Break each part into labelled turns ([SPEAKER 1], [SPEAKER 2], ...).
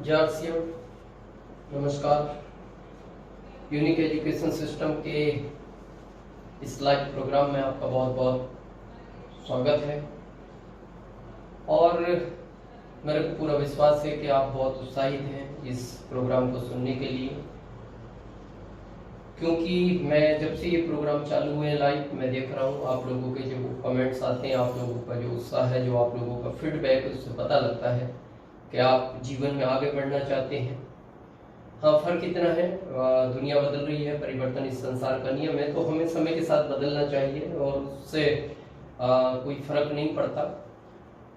[SPEAKER 1] जार्सियम नमस्कार। Unique education system के इस लाइव प्रोग्राम में आपका बहुत बहुत स्वागत है और मेरे को पूरा विश्वास है कि आप बहुत उत्साहित हैं इस प्रोग्राम को सुनने के लिए, क्योंकि मैं जब से ये प्रोग्राम चालू हुए लाइव मैं देख रहा हूँ आप लोगों के जो कमेंट्स आते हैं, आप लोगों का जो उत्साह है, जो आप लोगों का फीडबैक है, उससे पता लगता है कि आप जीवन में आगे बढ़ना चाहते हैं। हाँ, फर्क इतना है, दुनिया बदल रही है, परिवर्तन इस संसार का नियम है, तो हमें समय के साथ बदलना चाहिए और उससे कोई फर्क नहीं पड़ता।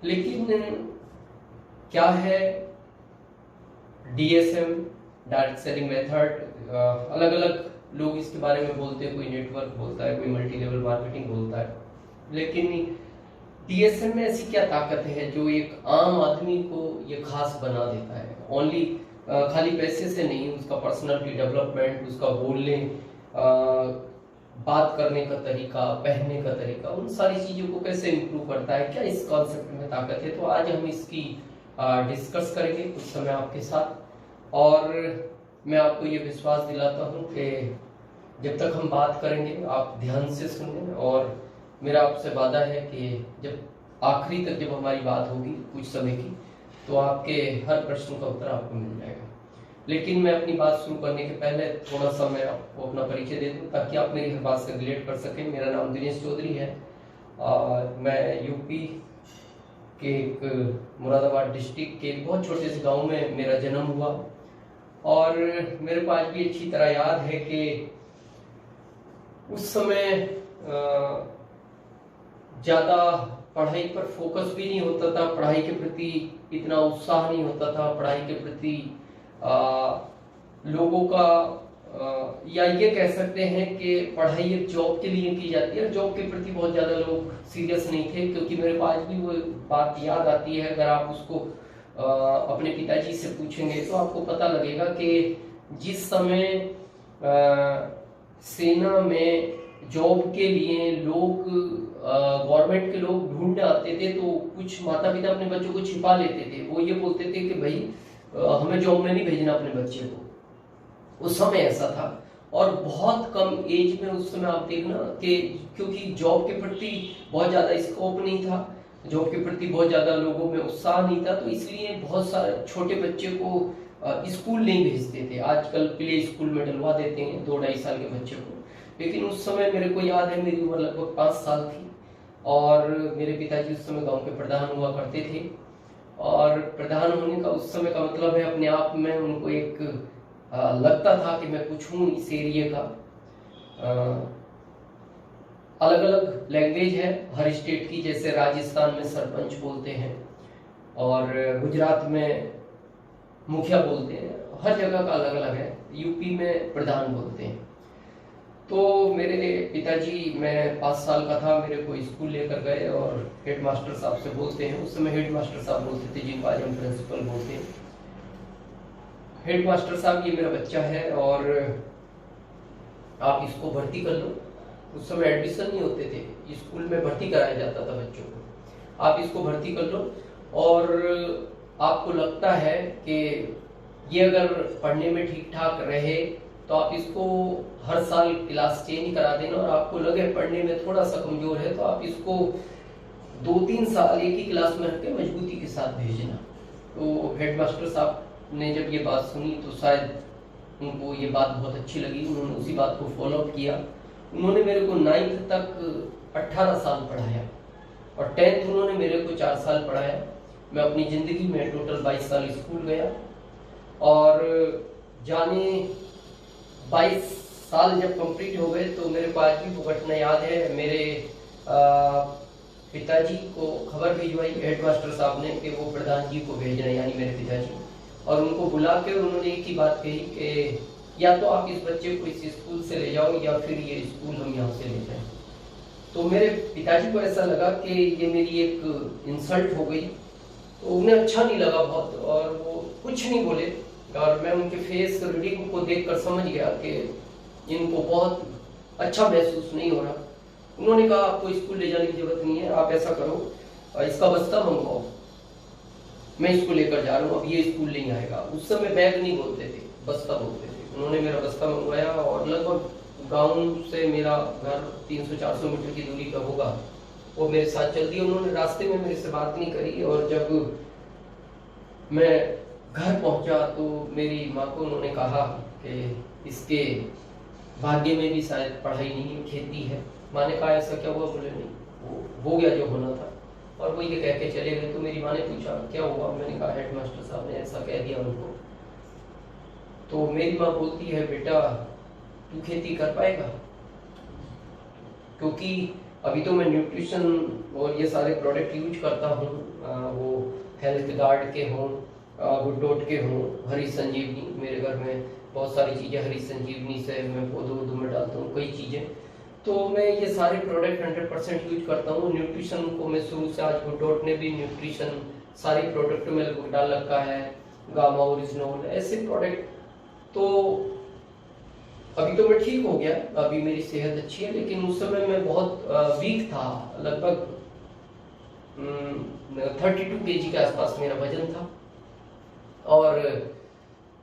[SPEAKER 1] लेकिन क्या है डीएसएम, डायरेक्ट सेलिंग मेथड, अलग अलग लोग इसके बारे में बोलते हैं, कोई नेटवर्क बोलता है, कोई मल्टी लेवल मार्केटिंग बोलता है, लेकिन डीएसएम में ऐसी क्या ताकत है जो एक आम आदमी को ये खास बना देता है? ओनली खाली पैसे से नहीं, उसका पर्सनालिटी डेवलपमेंट, उसका बोलने बात करने का तरीका, पहनने का तरीका, उन सारी चीजों को कैसे इम्प्रूव करता है, क्या इस कॉन्सेप्ट में ताकत है? तो आज हम इसकी डिस्कस करेंगे कुछ समय आपके साथ। और मैं आपको ये विश्वास दिलाता हूँ कि जब तक हम बात करेंगे आप ध्यान से सुनें, और मेरा आपसे वादा है कि जब आखिरी तक जब हमारी बात होगी कुछ समय की, तो आपके हर प्रश्न का उत्तर आपको मिल जाएगा। लेकिन मैं अपनी बात शुरू करने के पहले थोड़ा सा मैं आपको अपना परिचय दे दूं ताकि आप मेरी हर बात से रिलेट कर सकें। मेरा नाम दिनेश चौधरी है और मैं यूपी के एक मुरादाबाद डिस्ट्रिक्ट के एक बहुत छोटे से गांव में मेरा जन्म हुआ। और मेरे को आज भी अच्छी तरह याद है कि उस समय ज़्यादा पढ़ाई पर फोकस भी नहीं होता था, पढ़ाई के प्रति इतना उत्साह नहीं होता था, पढ़ाई के प्रति लोगों का या ये कह सकते हैं कि पढ़ाई एक जॉब के लिए की जाती है, जॉब के प्रति बहुत ज़्यादा लोग सीरियस नहीं थे। क्योंकि मेरे को आज भी वो बात याद आती है, अगर आप उसको अपने पिताजी से पूछेंगे तो आपको पता लगेगा कि जिस समय सेना में जॉब के लिए लोग गवर्नमेंट के लोग ढूंढने आते थे, तो कुछ माता पिता अपने बच्चों को छिपा लेते थे। वो ये बोलते थे कि भाई हमें जॉब में नहीं भेजना अपने बच्चे को। उस समय ऐसा था। और बहुत कम एज में उस समय आप देखना कि क्योंकि जॉब के प्रति बहुत ज़्यादा स्कोप नहीं था, जॉब के प्रति बहुत ज़्यादा लोगों में उत्साह नहीं था, तो इसलिए बहुत सारे छोटे बच्चे को स्कूल नहीं भेजते थे। आजकल प्ले स्कूल में डलवा देते हैं 2-2.5 साल के बच्चे को, लेकिन उस समय मेरे को याद है मेरी उम्र लगभग 5 साल थी और मेरे पिताजी उस समय गांव के प्रधान हुआ करते थे। और प्रधान होने का उस समय का मतलब है अपने आप में उनको एक लगता था कि मैं कुछ हूँ इस एरिया का। अलग अलग लैंग्वेज है हर स्टेट की, जैसे राजस्थान में सरपंच बोलते हैं और गुजरात में मुखिया बोलते हैं, हर जगह का अलग अलग है। यूपी में प्रधान बोलते हैं। तो मेरे पिताजी, मैं 5 साल का था, मेरे को स्कूल लेकर गए और हेडमास्टर साहब से बोलते हैं, उस समय हेडमास्टर साहब बोलते थे जिनको आज हम प्रिंसिपल बोलते हैं। हेडमास्टर साहब, ये मेरा बच्चा है और आप इसको भर्ती कर लो। उस समय एडमिशन नहीं होते थे, स्कूल में भर्ती कराया जाता था बच्चों को। आप इसको भर्ती कर लो और आपको लगता है कि ये अगर पढ़ने में ठीक ठाक रहे तो आप इसको हर साल क्लास चेंज करा देना, और आपको लगे पढ़ने में थोड़ा सा कमजोर है तो आप इसको 2-3 साल एक ही क्लास में रख के मजबूती के साथ भेजना। तो हेडमास्टर साहब ने जब ये बात सुनी तो शायद उनको ये बात बहुत अच्छी लगी, उन्होंने उसी बात को फॉलो अप किया। उन्होंने मेरे को 9th तक 18 साल पढ़ाया और 10th उन्होंने मेरे को 4 साल पढ़ाया। मैं अपनी ज़िंदगी में टोटल 22 साल स्कूल गया और जाने 22 साल जब कंप्लीट हो गए तो मेरे को आज भी वो घटना याद है। मेरे पिताजी को खबर भिजवाई हेडमास्टर साहब ने कि वो प्रधान जी को भेज रहे हैं, यानी मेरे पिताजी, और उनको बुला के उन्होंने एक ही बात कही कि या तो आप इस बच्चे को इस स्कूल से ले जाओ या फिर ये स्कूल हम यहाँ से ले जाएं। तो मेरे पिताजी को ऐसा लगा कि ये मेरी एक इंसल्ट हो गई, तो उन्हें अच्छा नहीं लगा बहुत और वो कुछ नहीं बोले। और मैं उनके फेस रीडिंग को देखकर समझ गया कि इनको बहुत अच्छा महसूस नहीं हो रहा। उन्होंने कहा आपको स्कूल ले जाने की जरूरत नहीं है, आप ऐसा करो इसका बस्ता मंगवाओ। मैं इसको लेकर जा रहा हूँ, अब ये स्कूल नहीं आएगा। उस समय बैग नहीं बोलते थे, बस्ता बोलते थे। उन्होंने मेरा बस्ता मंगवाया और लगभग गांव से मेरा घर 300-400 मीटर की दूरी का होगा, वो मेरे साथ चल दिए। उन्होंने रास्ते में मेरे से बात नहीं करी, और जब मैं घर पहुंचा तो मेरी माँ को उन्होंने कहा कि इसके भाग्य में भी शायद पढ़ाई नहीं है, खेती है। माँ ने कहा ऐसा क्या हुआ? बोले नहीं, वो हो गया जो होना था। और वो ये कह के चले गए। तो मेरी माँ ने पूछा क्या हुआ? मैंने कहा हेडमास्टर साहब ने ऐसा कह दिया उनको। तो मेरी माँ बोलती है बेटा तू खेती कर पाएगा? क्योंकि अभी तो मैं न्यूट्रिशन और ये सारे प्रोडक्ट यूज करता हूँ, वो हेल्थ गार्ड के हों, गुड डॉट के हों, हरी संजीवनी, मेरे घर में बहुत सारी चीज़ें हरी संजीवनी से मैं पौधों में डालता हूँ कई चीज़ें। तो मैं ये सारे प्रोडक्ट 100% यूज करता हूँ। न्यूट्रिशन को मैं शुरू से, आज गुड डॉट ने भी न्यूट्रिशन सारे प्रोडक्ट में लगभग डाल रखा है, गामा ओरिजिनल ऐसे प्रोडक्ट। तो अभी तो मैं ठीक हो गया, अभी मेरी सेहत अच्छी है, लेकिन उस समय मैं बहुत वीक था। लगभग 32 kg के आसपास मेरा वजन था। और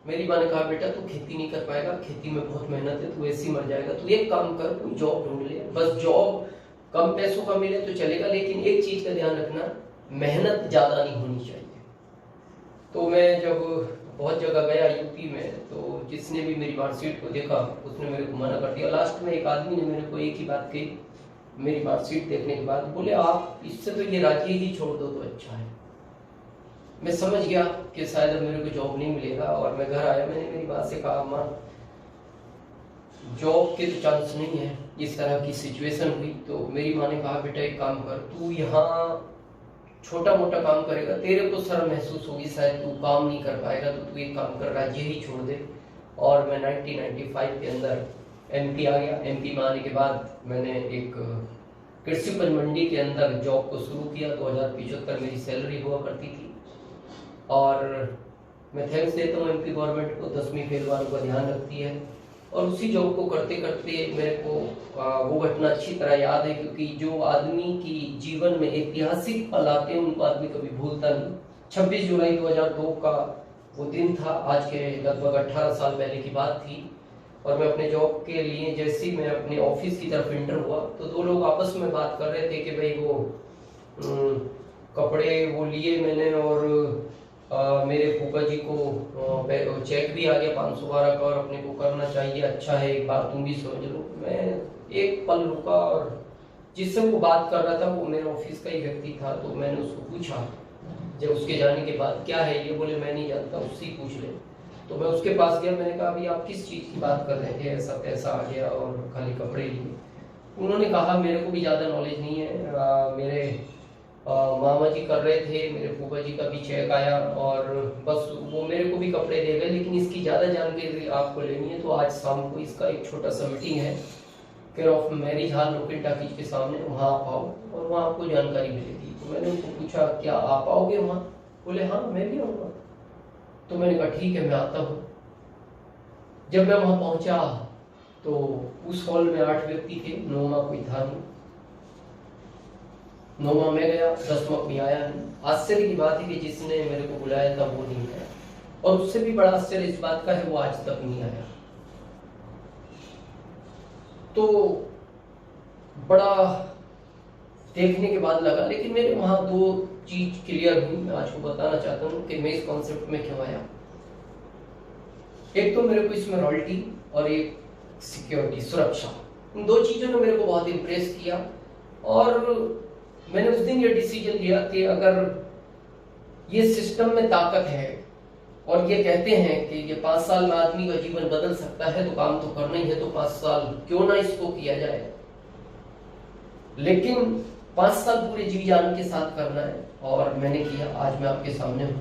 [SPEAKER 1] मेरी माँ ने कहा बेटा तू खेती नहीं कर पाएगा, खेती में बहुत मेहनत है, तू ऐसे ही मर जाएगा, तू एक काम कर, कोई जॉब ढूंढ ले। बस जॉब कम पैसों का मिले तो चलेगा, लेकिन एक चीज का ध्यान रखना, मेहनत ज्यादा नहीं होनी चाहिए। तो मैं जब बहुत जगह गया यूपी में, तो जिसने भी मेरी मार्कशीट को देखा उसने मेरे को मना कर दिया। लास्ट में एक आदमी ने मेरे को एक ही बात कही मेरी मार्कशीट देखने के बाद, बोले आप इससे तो ये राज्य ही छोड़ दो तो अच्छा है। मैं समझ गया कि शायद अब मेरे को जॉब नहीं मिलेगा, और मैं घर आया। मैंने मेरी माँ से कहा माँ जॉब के तो चांस नहीं है, इस तरह की सिचुएशन हुई। तो मेरी माँ ने कहा बेटा एक काम कर, तू यहाँ छोटा मोटा काम करेगा, तेरे को शर्म महसूस होगी, शायद तू काम नहीं कर पाएगा, तो तू एक काम कर, राज्य ही छोड़ दे। और मैं 1995 के अंदर MP आ गया। MP में आने के बाद मैंने एक कृषि उपज मंडी के अंदर जॉब को शुरू किया। 2075 मेरी सैलरी हुआ करती थी। और मैं थैंक्स देता हूँ MP गवर्नमेंट को, 10वीं फेल वालों का ध्यान रखती है। और उसी जॉब को करते करते मेरे को वो घटना अच्छी तरह याद है, क्योंकि जो आदमी की जीवन में ऐतिहासिक पल आते हैं उनको आदमी कभी भूलता नहीं। 26 जुलाई 2002 का वो दिन था, आज के लगभग 18 साल पहले की बात थी। और मैं अपने जॉब के लिए जैसे ही मैं अपने ऑफिस की तरफ एंटर हुआ, तो दो लोग आपस में बात कर रहे थे कि भाई वो कपड़े वो लिए मैंने, और मेरे फूफा जी को चेक भी आ गया 512 का, और अपने को करना चाहिए, अच्छा है एक बार तुम भी समझ लो। मैं एक पल रुका, और जिससे वो बात कर रहा था वो मेरे ऑफिस का ही व्यक्ति था। तो मैंने उसको पूछा जब उसके जाने के बाद क्या है ये, बोले मैं नहीं जानता, उससे ही पूछ ले। तो मैं उसके पास गया, मैंने कहा अभी आप किस चीज़ की बात कर रहे थे, ऐसा पैसा आ गया और खाली कपड़े लिए। उन्होंने कहा मेरे को भी ज़्यादा नॉलेज नहीं है, मेरे मामा जी कर रहे थे, मेरे फूफा जी का भी चेक आया, और बस वो मेरे को भी कपड़े दे गए, लेकिन इसकी ज़्यादा जानकारी आपको लेनी है तो आज शाम को इसका एक छोटा सा मीटिंग है care of marriage hall local talkies के सामने, वहाँ आप आओ और वहाँ आपको जानकारी मिलेगी। तो मैंने उनको पूछा क्या आप आओगे वहाँ? बोले हाँ मैं भी आऊँगा। तो मैंने कहा ठीक है मैं आता हूँ। जब मैं वहाँ पहुँचा तो उस हॉल में 8 व्यक्ति थे, 9वां कोई था नहीं। 9वां में गया, 10वां कोई आया नहीं। आश्चर्य की बात है कि जिसने मेरे को बुलाया था वो नहीं आया, और उससे भी बड़ा आश्चर्य इस बात का है वो आज तक नहीं आया। तो बड़ा देखने के बाद लगा, लेकिन मेरे वहां 2 चीज क्लियर हुई। मैं आपको बताना चाहता हूँ कि मैं इस कॉन्सेप्ट में क्यों आया। एक तो मेरे को इसमें रॉयल्टी और एक सिक्योरिटी, सुरक्षा, इन 2 चीजों ने मेरे को बहुत इंप्रेस किया। और मैंने उस दिन ये डिसीजन लिया कि अगर ये सिस्टम में ताकत है और ये कहते हैं कि ये 5 साल में आदमी का जीवन बदल सकता है, तो काम तो करना ही है, तो 5 साल क्यों ना इसको किया जाए। लेकिन 5 साल पूरे जी जान के साथ करना है, और मैंने किया। आज मैं आपके सामने हूं।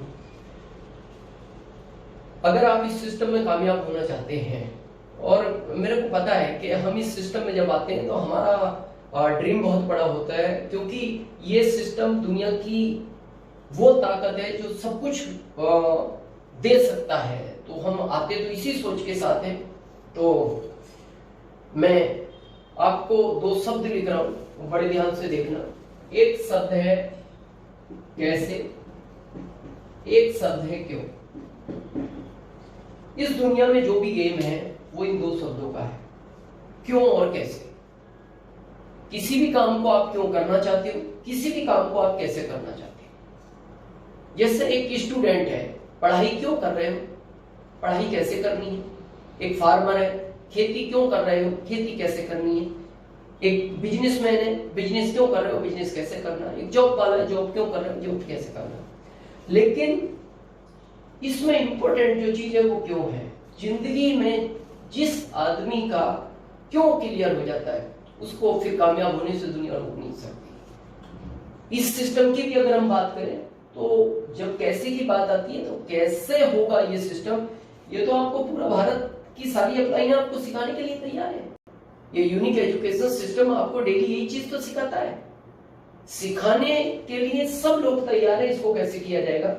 [SPEAKER 1] अगर आप इस सिस्टम में कामयाब होना चाहते हैं, और मेरे को पता है कि हम इस सिस्टम में जब आते हैं तो हमारा ड्रीम बहुत बड़ा होता है, क्योंकि ये सिस्टम दुनिया की वो ताकत है जो सब कुछ दे सकता है। तो हम आते तो इसी सोच के साथ हैं। तो मैं आपको 2 शब्द लिख रहा हूं, बड़े ध्यान से देखना। एक शब्द है कैसे, एक शब्द है क्यों। इस दुनिया में जो भी गेम है वो इन दो शब्दों का है, क्यों और कैसे। किसी भी काम को आप क्यों करना चाहते हो, किसी भी काम को आप कैसे करना चाहते हो। जैसे एक स्टूडेंट है, पढ़ाई क्यों कर रहे हो, पढ़ाई कैसे करनी है। एक फार्मर है, खेती क्यों कर रहे हो, खेती कैसे करनी है। एक बिजनेसमैन है, बिजनेस क्यों कर रहे हो, बिजनेस कैसे करना है। एक जॉब वाला है, जॉब क्यों कर रहे हो, जॉब कैसे करना है। लेकिन इसमें इंपॉर्टेंट जो चीज है वो क्यों है। जिंदगी में जिस आदमी का क्यों क्लियर हो जाता है उसको फिर कामयाब होने से दुनिया रोक नहीं सकती। इस सिस्टम की भी अगर हम बात करें तो जब कैसे की बात आती है तो कैसे होगा ये सिस्टम, ये तो आपको पूरा भारत की सारी अप्लाइयां आपको सिखाने के लिए तैयार है। ये यूनिक एजुकेशन सिस्टम आपको डेली यही चीज तो सिखाता है, सिखाने के लिए सब लोग तैयार है इसको कैसे किया जाएगा।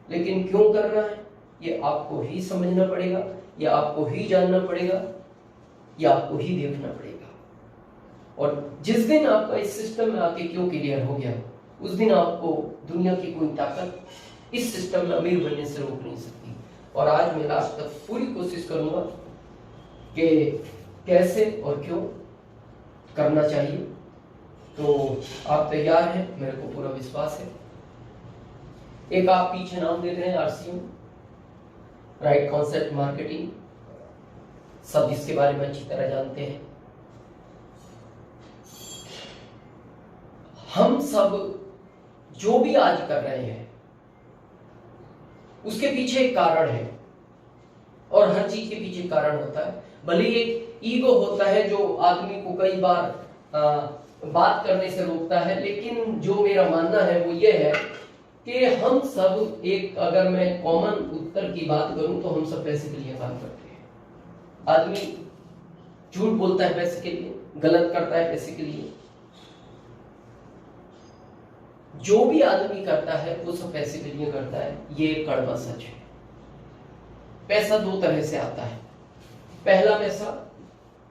[SPEAKER 1] लेकिन क्यों करना है ये आपको ही समझना पड़ेगा, या आपको ही जानना पड़ेगा, या आपको ही देखना पड़ेगा। और जिस दिन आपका इस सिस्टम में आके क्यों क्लियर हो गया उस दिन आपको दुनिया की कोई ताकत इस सिस्टम में अमीर बनने से रोक नहीं सकती। और आज मैं लास्ट तक पूरी कोशिश करूंगा कि कैसे और क्यों करना चाहिए। तो आप तैयार हैं, मेरे को पूरा विश्वास है। एक आप पीछे नाम देख रहे हैं RCM, राइट कॉन्सेप्ट मार्केटिंग, सब इसके बारे में अच्छी तरह जानते हैं। हम सब जो भी आज कर रहे हैं उसके पीछे एक कारण है, और हर चीज के पीछे कारण होता है। भले एक ईगो होता है जो आदमी को कई बार बात करने से रोकता है, लेकिन जो मेरा मानना है वो ये है कि हम सब एक, अगर मैं कॉमन उत्तर की बात करूं तो हम सब पैसे के लिए काम करते हैं। आदमी झूठ बोलता है पैसे के लिए, गलत करता है पैसे के लिए। जो भी आदमी करता है वो सब पैसे के लिए करता है, ये कड़वा सच है। पैसा दो तरह से आता है, पहला पैसा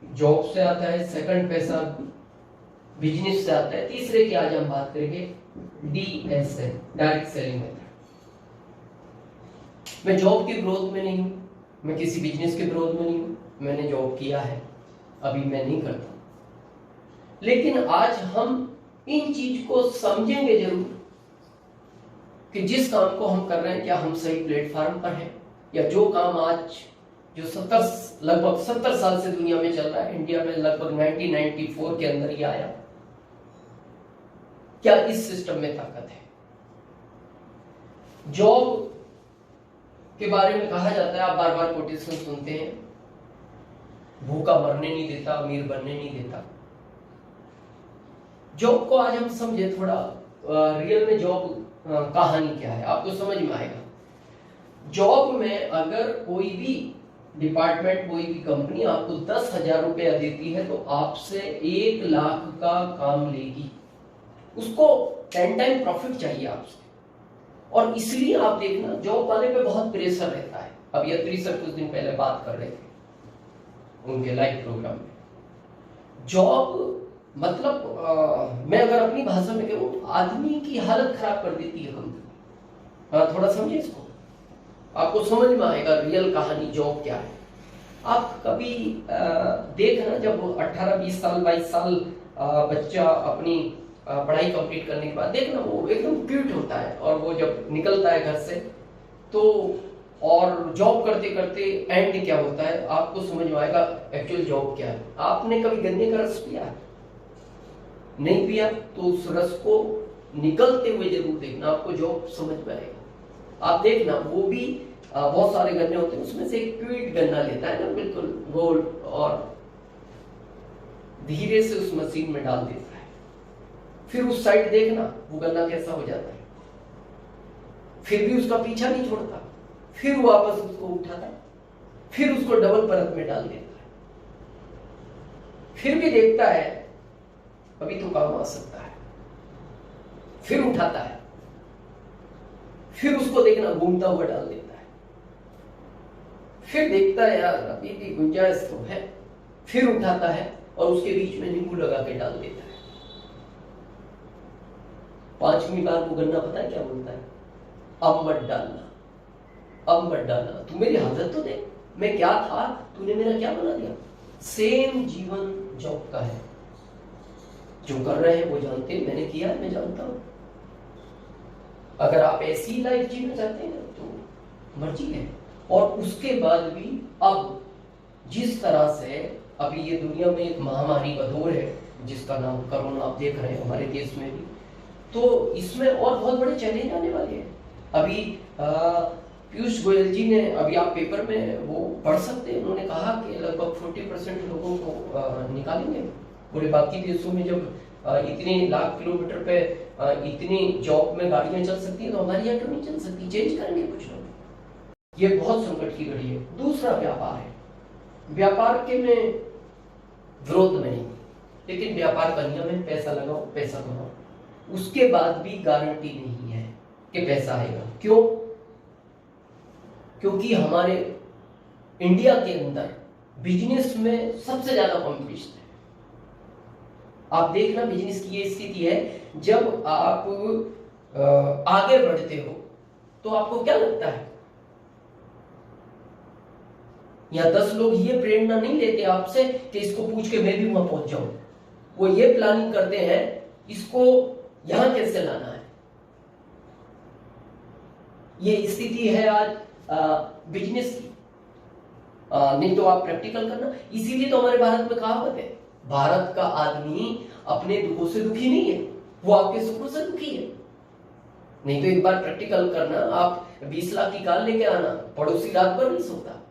[SPEAKER 1] जॉब से आता है, सेकंड पैसा बिजनेस से आता है, तीसरे की आज हम बात करेंगे DSM, डायरेक्ट सेलिंग मेथड। मैं जॉब के विरोध में नहीं हूं, मैं किसी बिजनेस के विरोध में नहीं हूं, मैंने जॉब किया है, अभी मैं नहीं करता। लेकिन आज हम इन चीज को समझेंगे जरूर कि जिस काम को हम कर रहे हैं क्या हम सही प्लेटफॉर्म पर हैं, या जो काम आज जो लगभग 70 साल से दुनिया में चल रहा है, इंडिया में लगभग 1994 के अंदर ही आया, क्या इस सिस्टम में ताकत है। जॉब के बारे में कहा जाता है, आप बार बार कोटेशन सुनते हैं, भूखा मरने नहीं देता, अमीर बनने नहीं देता। जॉब को आज हम समझे थोड़ा, रियल में जॉब कहानी क्या है आपको समझ में आएगा। जॉब में अगर कोई भी डिपार्टमेंट, कोई भी कंपनी आपको 10,000 रुपया देती है तो आपसे 1 लाख का काम लेगी, उसको 10 टाइम प्रॉफिट चाहिए आपसे। और इसलिए आप देखना जॉब वाले पे बहुत प्रेशर रहता है। अब यत्री सर कुछ दिन पहले बात कर रहे थे उनके लाइव प्रोग्राम में। जॉब मतलब मैं अगर अपनी भाषा में कहूं, आदमी की हालत खराब कर देती है कंपनी। थोड़ा समझिए इसको, आपको समझ में आएगा रियल कहानी जॉब क्या है। आप कभी देखना, जब 18, 20 साल, 22 साल बच्चा अपनी पढ़ाई कंप्लीट करने के बाद देखना वो एकदम क्यूट होता है, और वो जब निकलता है घर से तो, और जॉब करते करते एंड क्या होता है आपको समझ में आएगा एक्चुअल जॉब क्या है। आपने कभी गन्ने का रस पिया? नहीं पिया तो उस रस को निकलते हुए जरूर देखना, आपको जॉब समझ में आएगा। आप देखना वो भी बहुत सारे गन्ने होते हैं, उसमें से एक क्विट गन्ना लेता है ना, बिल्कुल गोल, और धीरे से उस मशीन में डाल देता है। फिर उस साइड देखना वो गन्ना कैसा हो जाता है, फिर भी उसका पीछा नहीं छोड़ता, फिर वापस उसको उठाता है, फिर उसको डबल परत में डाल देता है, फिर भी देखता है अभी तो काम आ सकता है, फिर उठाता है, फिर उसको देखना घूमता हुआ डाल देता है, फिर देखता है यार अभी भी गुंजाइश तो है, फिर उठाता है और उसके बीच में नींबू लगा के डाल देता है। 5वीं बार वो गन्ना पता है क्या बोलता है? अब मत डालना, अब मत डालना। तू मेरी हालत तो देख, मैं क्या था, तूने मेरा क्या बना दिया। सेम जीवन जॉब का है, जो कर रहे हैं वो जानते हैं, मैंने किया है, मैं जानता हूं। अगर आप ऐसी लाइफ जीना चाहते हैं तो मर्जी है। और उसके बाद भी अब जिस तरह से अभी ये दुनिया में एक महामारी का दौर है जिसका नाम कोरोना, आप देख रहे हैं हमारे देश में भी, तो इसमें और बहुत बड़े चैलेंज आने वाले हैं। अभी पीयूष गोयल जी ने, अभी आप पेपर में वो पढ़ सकते हैं, उन्होंने कहा कि लगभग 40% लोगों को निकालेंगे। पूरे बाकी देशों में जब इतने लाख किलोमीटर पे इतनी जॉब में गाड़ियां चल सकती हैं तो हमारी यहाँ क्यों नहीं चल सकती। चेंज करेंगे कुछ लोग। ये बहुत संकट की घड़ी है। दूसरा व्यापार है। व्यापार के में विरोध में नहीं, लेकिन व्यापार का नियम है पैसा लगाओ पैसा कमाओ। उसके बाद भी गारंटी नहीं है कि पैसा आएगा। क्यों? क्योंकि हमारे इंडिया के अंदर बिजनेस में सबसे ज्यादा कंपटीशन है। आप देखना बिजनेस की ये स्थिति है, जब आप आगे बढ़ते हो तो आपको क्या लगता है, या 10 लोग ये प्रेरणा नहीं लेते आपसे कि इसको पूछ के मैं भी वहां पहुंच जाऊं। वो ये प्लानिंग करते हैं इसको यहां कैसे लाना है। ये स्थिति है आज बिजनेस की। नहीं तो आप प्रैक्टिकल करना। इसीलिए तो हमारे भारत में कहावत है, भारत का आदमी अपने दुखों से दुखी नहीं है, वो आपके सुखों से दुखी है। नहीं तो एक बार प्रैक्टिकल करना, आप 20 लाख की कार लेके आना, पड़ोसी रात भर नहीं सोता।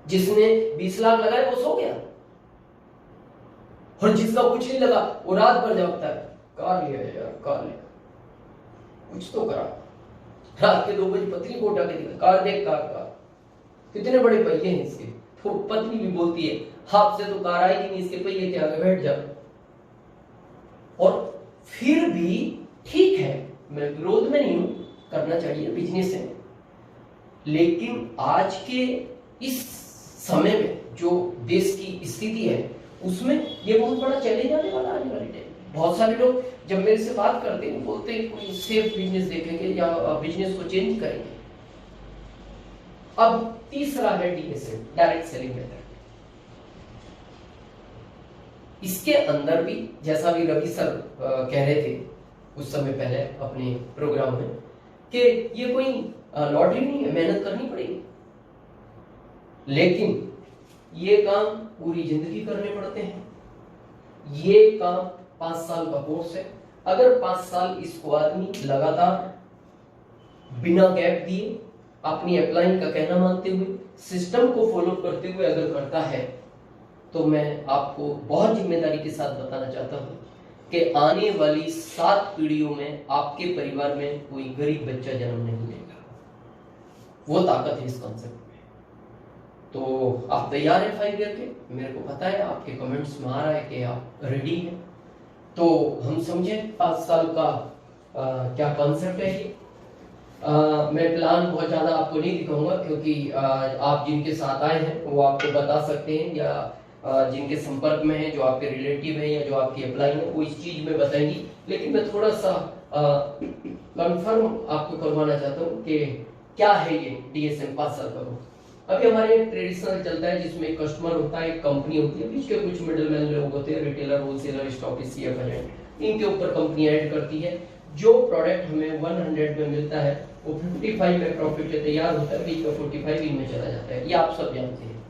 [SPEAKER 1] जिसने 20 लाख लगाए वो सो गया, और जिसका कुछ नहीं लगा वो रात भर जागता है। कार लिया यार, कार लिया, कुछ तो करा। रात के 2 बजे पत्नी को उठा के दिखा, कार देख, कार कितने बड़े पहिए हैं इसके। तो पत्नी भी बोलती है, आपसे तो कार आएगी नहीं, इसके पहिए के आगे बैठ जा। और फिर भी ठीक है, मैं विरोध में नहीं हूं, करना चाहिए, बिजनेस है। लेकिन आज के इस समय में जो देश की स्थिति है उसमें ये बहुत बड़ा चैलेंज आने वाला, आने वाले टाइम। बहुत सारे लोग जब मेरे से बात करते हैं बोलते हैं कोई सेफ बिजनेस देखेंगे या बिजनेस को चेंज करेंगे। अब तीसरा है डीएसएम, डायरेक्ट सेलिंग मेथड। इसके अंदर भी जैसा भी रवि सर कह रहे थे कुछ समय पहले अपने प्रोग्राम में कि ये कोई लॉटरी नहीं है, मेहनत करनी पड़ेगी। लेकिन ये काम पूरी जिंदगी करने पड़ते हैं। ये काम 5 साल का कोर्स है। अगर 5 साल इसको आदमी लगातार बिना गैप दिए अपनी अपलाइन का कहना मानते हुए सिस्टम को फॉलो करते हुए अगर करता है तो मैं आपको बहुत जिम्मेदारी के साथ बताना चाहता हूं कि आने वाली 7 पीढ़ियों में आपके परिवार में कोई गरीब बच्चा जन्म नहीं लेगा। वो ताकत है इस कॉन्सेप्ट में। तो आप तैयार हैं 5 ईयर के? मेरे को पता है आपके कमेंट्स में आ रहा है कि आप रेडी हैं। तो हम समझे 5 साल का क्या कॉन्सेप्ट है ये। मैं प्लान बहुत ज्यादा आपको नहीं दिखाऊंगा क्योंकि आप जिनके साथ आए हैं वो आपको बता सकते हैं, या जिनके संपर्क में है, जो आपके रिलेटिव है या जो आपकी अप्लाई है, वो इस चीज में बताएंगी। लेकिन मैं थोड़ा सा कंफर्म आपको करवाना चाहता हूँ कि क्या है ये डीएसएम 5 साल का कोर्स। अभी हमारे ट्रेडिशनल चलता है जिसमें एक कस्टमर होता है, एक कंपनी होती है, बीच के कुछ मिडलमैन लोग होते हैं, retailer, wholesaler, stockist, CF agent. इनके ऊपर कंपनी ऐड करती है। जो प्रोडक्ट हमें 100 में मिलता है वो 55 में प्रॉफिट के तैयार होता है, बीच में 45 इनमें चला जाता है। ये आप सब जानते हैं।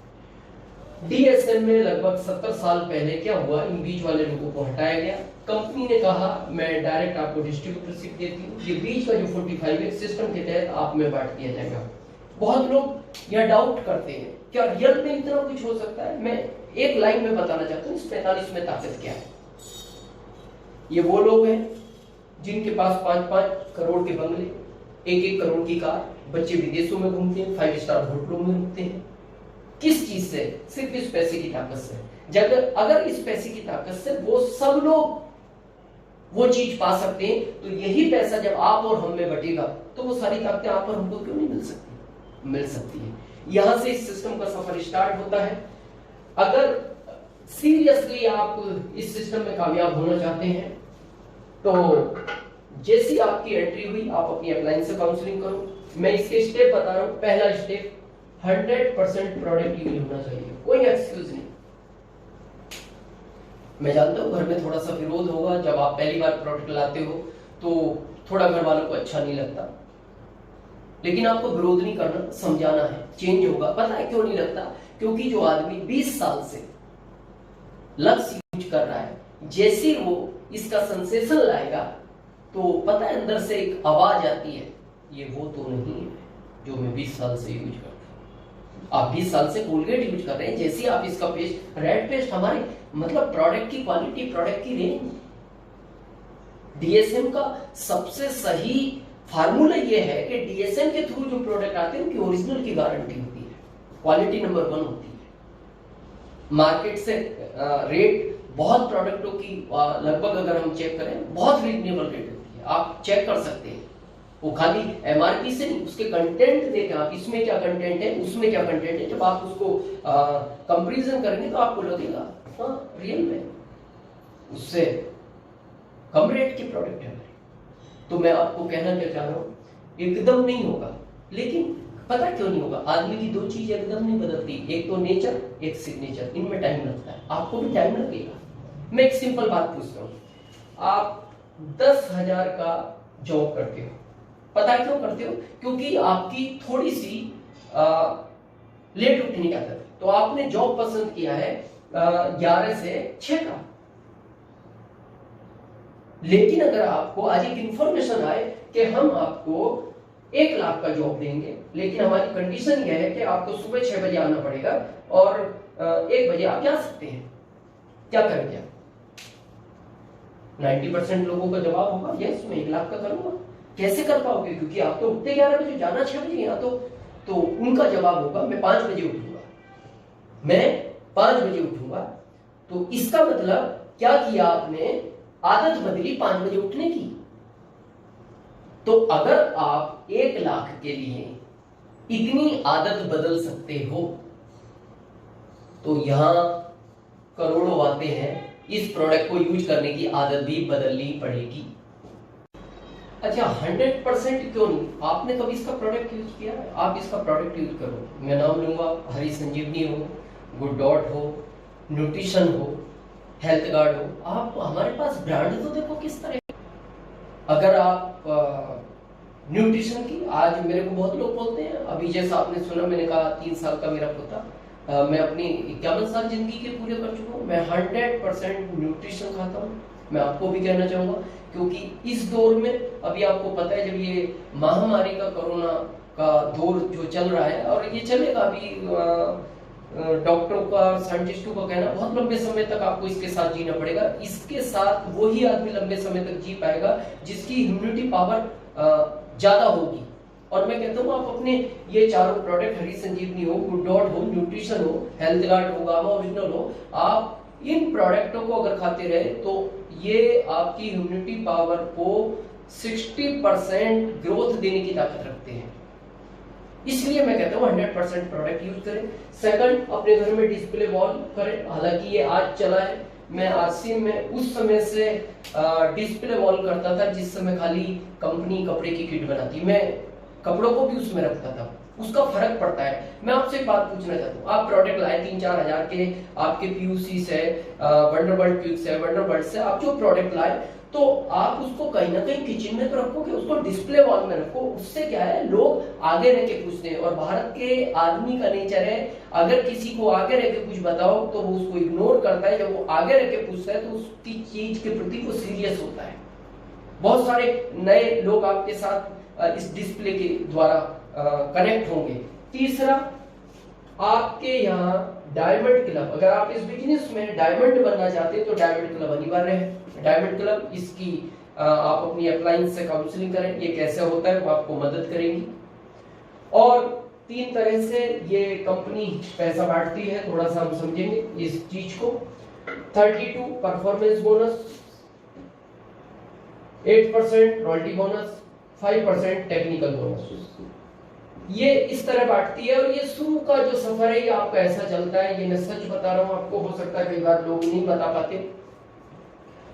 [SPEAKER 1] डीएसएम में लगभग 70 साल पहले क्या हुआ, इन बीच वाले लोगों को हटाया गया। कंपनी ने कहा मैं डायरेक्ट आपको डिस्ट्रीब्यूटरशिप देती हूँ, ये बीच का जो 45 है सिस्टम के तहत आप में बांट दिया जाएगा। बहुत लोग यह डाउट करते हैं क्या रियल में इतना कुछ हो सकता है। मैं एक लाइन में बताना चाहता हूँ इस 45 में ताकत क्या है। ये वो लोग हैं जिनके पास 5-5 करोड़ के बंगले, 1-1 करोड़ की कार, बच्चे विदेशों में घूमते हैं, 5 स्टार होटलों में रुकते हैं। किस चीज से? सिर्फ इस पैसे की ताकत से। जब अगर इस पैसे की ताकत से वो सब लोग वो चीज पा सकते हैं, तो यही पैसा जब आप और हम में बटेगा तो वो सारी ताकतें आप और हमको क्यों नहीं मिल सकती? मिल सकती है। यहां से इस सिस्टम का सफर स्टार्ट होता है। अगर सीरियसली आप इस सिस्टम में कामयाब होना चाहते हैं तो जैसी आपकी एंट्री हुई आप अपनी अप्लायंस से काउंसलिंग करो। मैं इसके स्टेप बता रहा हूं। पहला स्टेप 100% प्रोडक्ट यूज होना चाहिए, कोई एक्सक्यूज नहीं। मैं जानता हूं घर में थोड़ा सा विरोध होगा, जब आप पहली बार प्रोडक्ट लाते हो तो थोड़ा घर वालों को अच्छा नहीं लगता, लेकिन आपको विरोध नहीं करना, समझाना है, चेंज होगा। पता है क्यों नहीं लगता? क्योंकि जो आदमी 20 साल से लक्स यूज कर रहा है, जैसे वो इसका सेंसेशन लाएगा तो पता है अंदर से एक आवाज आती है, ये वो तो नहीं है जो मैं 20 साल से यूज करता हूं। आप 20 साल से कोलगेट यूज कर रहे हैं, जैसे आप इसका पेस्ट, रेड पेस्ट, हमारे मतलब प्रोडक्ट की क्वालिटी, प्रोडक्ट की रेंज, डीएसएम का सबसे सही फार्मूला ये है कि डीएसएम के थ्रू जो प्रोडक्ट आते हैं उनकी ओरिजिनल की गारंटी होती है, क्वालिटी नंबर 1 होती है। मार्केट से रेट बहुत प्रोडक्टों की लगभग अगर हम चेक करें बहुत रीजनेबल रेट होती है, आप चेक कर सकते हैं। वो खाली एमआरपी से नहीं, उसके कंटेंट देखें आप, इसमें क्या कंटेंट है, उसमें क्या कंटेंट है। जब आप उसको कंपैरिजन करेंगे तो आपको लगेगा हाँ रियल में उससे कम रेट की प्रोडक्ट है। तो मैं आपको कहना क्या चाह रहा हूं, एकदम नहीं होगा, लेकिन पता क्यों नहीं होगा? आदमी की 2 चीज एकदम नहीं बदलती, एक तो नेचर, एक सिग्नेचर, इनमें टाइम लगता है, आपको भी टाइम लगेगा। मैं एक सिंपल बात पूछता हूं, आप 10,000 का जॉब करते हो, पता क्यों करते हो? क्योंकि आपकी थोड़ी सी लेट उठने की आदत है, तो आपने जॉब पसंद किया है 11 से 6 का। लेकिन अगर आपको आज एक इंफॉर्मेशन आए कि हम आपको 1 लाख का जॉब देंगे, लेकिन हमारी कंडीशन यह है कि आपको सुबह 6 बजे आना पड़ेगा और 1 बजे आप जा सकते हैं, क्या करेंगे आप? 90% लोगों का जवाब होगा यस, मैं 1 लाख का करूंगा। कैसे कर पाओगे? क्योंकि आप तो उठते 11 बजे, जाना 6 बजे यहाँ तो उनका जवाब होगा मैं 5 बजे उठूंगा, मैं 5 बजे उठूंगा। तो इसका मतलब क्या किया आपने? आदत बदली 5 बजे उठने की। तो अगर आप 1 लाख के लिए इतनी आदत बदल सकते हो तो यहां करोड़ों बातें हैं, इस प्रोडक्ट को यूज करने की आदत भी बदलनी पड़ेगी। अच्छा 100% क्यों नहीं? आपने कभी इसका प्रोडक्ट यूज किया है? आप इसका प्रोडक्ट यूज करो। मैं नाम लूंगा, हरी संजीवनी हो, गुड डॉट हो, न्यूट्रिशन हो, हेल्थ गार्ड हो। आप हमारे पास ब्रांड तो देखो किस तरह। अगर आप न्यूट्रिशन की, आज मेरे को बहुत लोग बोलते हैं, अभी जैसा आपने सुना, मैंने कहा 3 साल का मेरा पोता, मैं अपनी 51 साल जिंदगी के पूरे कर चुका हूँ, मैं 100% न्यूट्रिशन खाता हूँ। मैं आपको भी कहना चाहूंगा, क्योंकि इस दौर में अभी आपको पता है, जब ये महामारी का, कोरोना का दौर जो चल रहा है, और ये चलेगा अभी, डॉक्टरों का, साइंटिस्टों का कहना बहुत लंबे समय तक आपको इसके साथ जीना पड़ेगा। इसके साथ वही आदमी लंबे समय तक जी पाएगा जिसकी इम्यूनिटी पावर ज्यादा होगी। और मैं कहता हूँ आप अपने ये चारों प्रोडक्ट, हरी संजीवनी हो, गुड डॉट हो, न्यूट्रिशन हो, हेल्थ गार्ड हो, गामा ओरिजिनल हो, आप इन प्रोडक्टों को अगर खाते रहे तो ये आपकी इम्यूनिटी पावर को 60% ग्रोथ देने की ताकत रखते हैं। इसलिए मैं कहता हूँ 100% प्रोडक्ट यूज करें। सेकंड, अपने घर में डिस्प्ले वॉल करें। हालांकि ये आज चला है, मैं आरसी में उस समय से डिस्प्ले वॉल करता था जिस समय खाली कंपनी कपड़े की किट बनाती, मैं कपड़ों को भी उसमें रखता था। उसका फर्क पड़ता है। मैं आपसे एक बात पूछना चाहता हूँ, आप प्रोडक्ट लाए 3-4 हजार के, आपके पीयूसी से, वंडरबर्ड क्विक से, वंडरबर्ड से आप जो प्रोडक्ट लाए, तो आप उसको कहीं ना कहीं किचन में तो रखोगे, उसको डिस्प्ले वॉल में रखो। उससे क्या है, लोग आगे रह के पूछते हैं, और भारत के आदमी का नेचर है, अगर किसी को आगे रह के कुछ बताओ तो वो उसको इग्नोर करता है। जब वो आगे रह के पूछता है तो उसकी चीज के प्रति वो सीरियस होता है। बहुत सारे नए लोग आपके साथ इस डिस्प्ले के द्वारा कनेक्ट होंगे। तीसरा, आपके यहाँ डायमंड क्लब, अगर आप इस बिजनेस में डायमंड बनना चाहते हैं तो डायमंड क्लब अनिवार्य है। डायमंड क्लब, इसकी आप अपनी अप्लायंस से काउंसलिंग करें, ये कैसे होता है वो आपको मदद करेगी। और 3 तरह से ये कंपनी पैसा बांटती है, थोड़ा सा हम समझेंगे इस चीज को। 32 performance bonus, 8% royalty bonus, 5% technical bonus. ये इस तरह बांटती है। और ये शुरू का जो सफर है ये आपका ऐसा चलता है, ये मैं सच बता रहा हूं आपको, हो सकता है कई बार लोग नहीं बता पाते।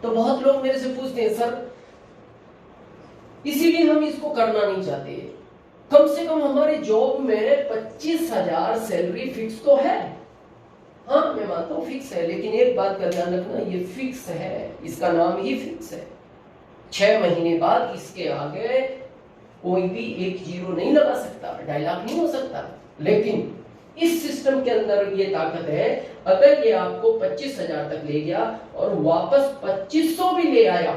[SPEAKER 1] तो बहुत लोग मेरे से पूछते हैं, सर इसीलिए हम इसको करना नहीं चाहते। कम से कम हमारे जॉब में 25,000 सैलरी फिक्स तो है। हाँ मैं मानता हूँ फिक्स है, लेकिन एक बात का ध्यान रखना, ये फिक्स है, इसका नाम ही फिक्स है। 6 महीने बाद इसके आगे कोई भी एक जीरो नहीं लगा सकता, डायलॉग नहीं हो सकता। लेकिन इस सिस्टम के अंदर ये ताकत है, अगर ये आपको 25,000 तक ले गया और वापस 2500 भी ले आया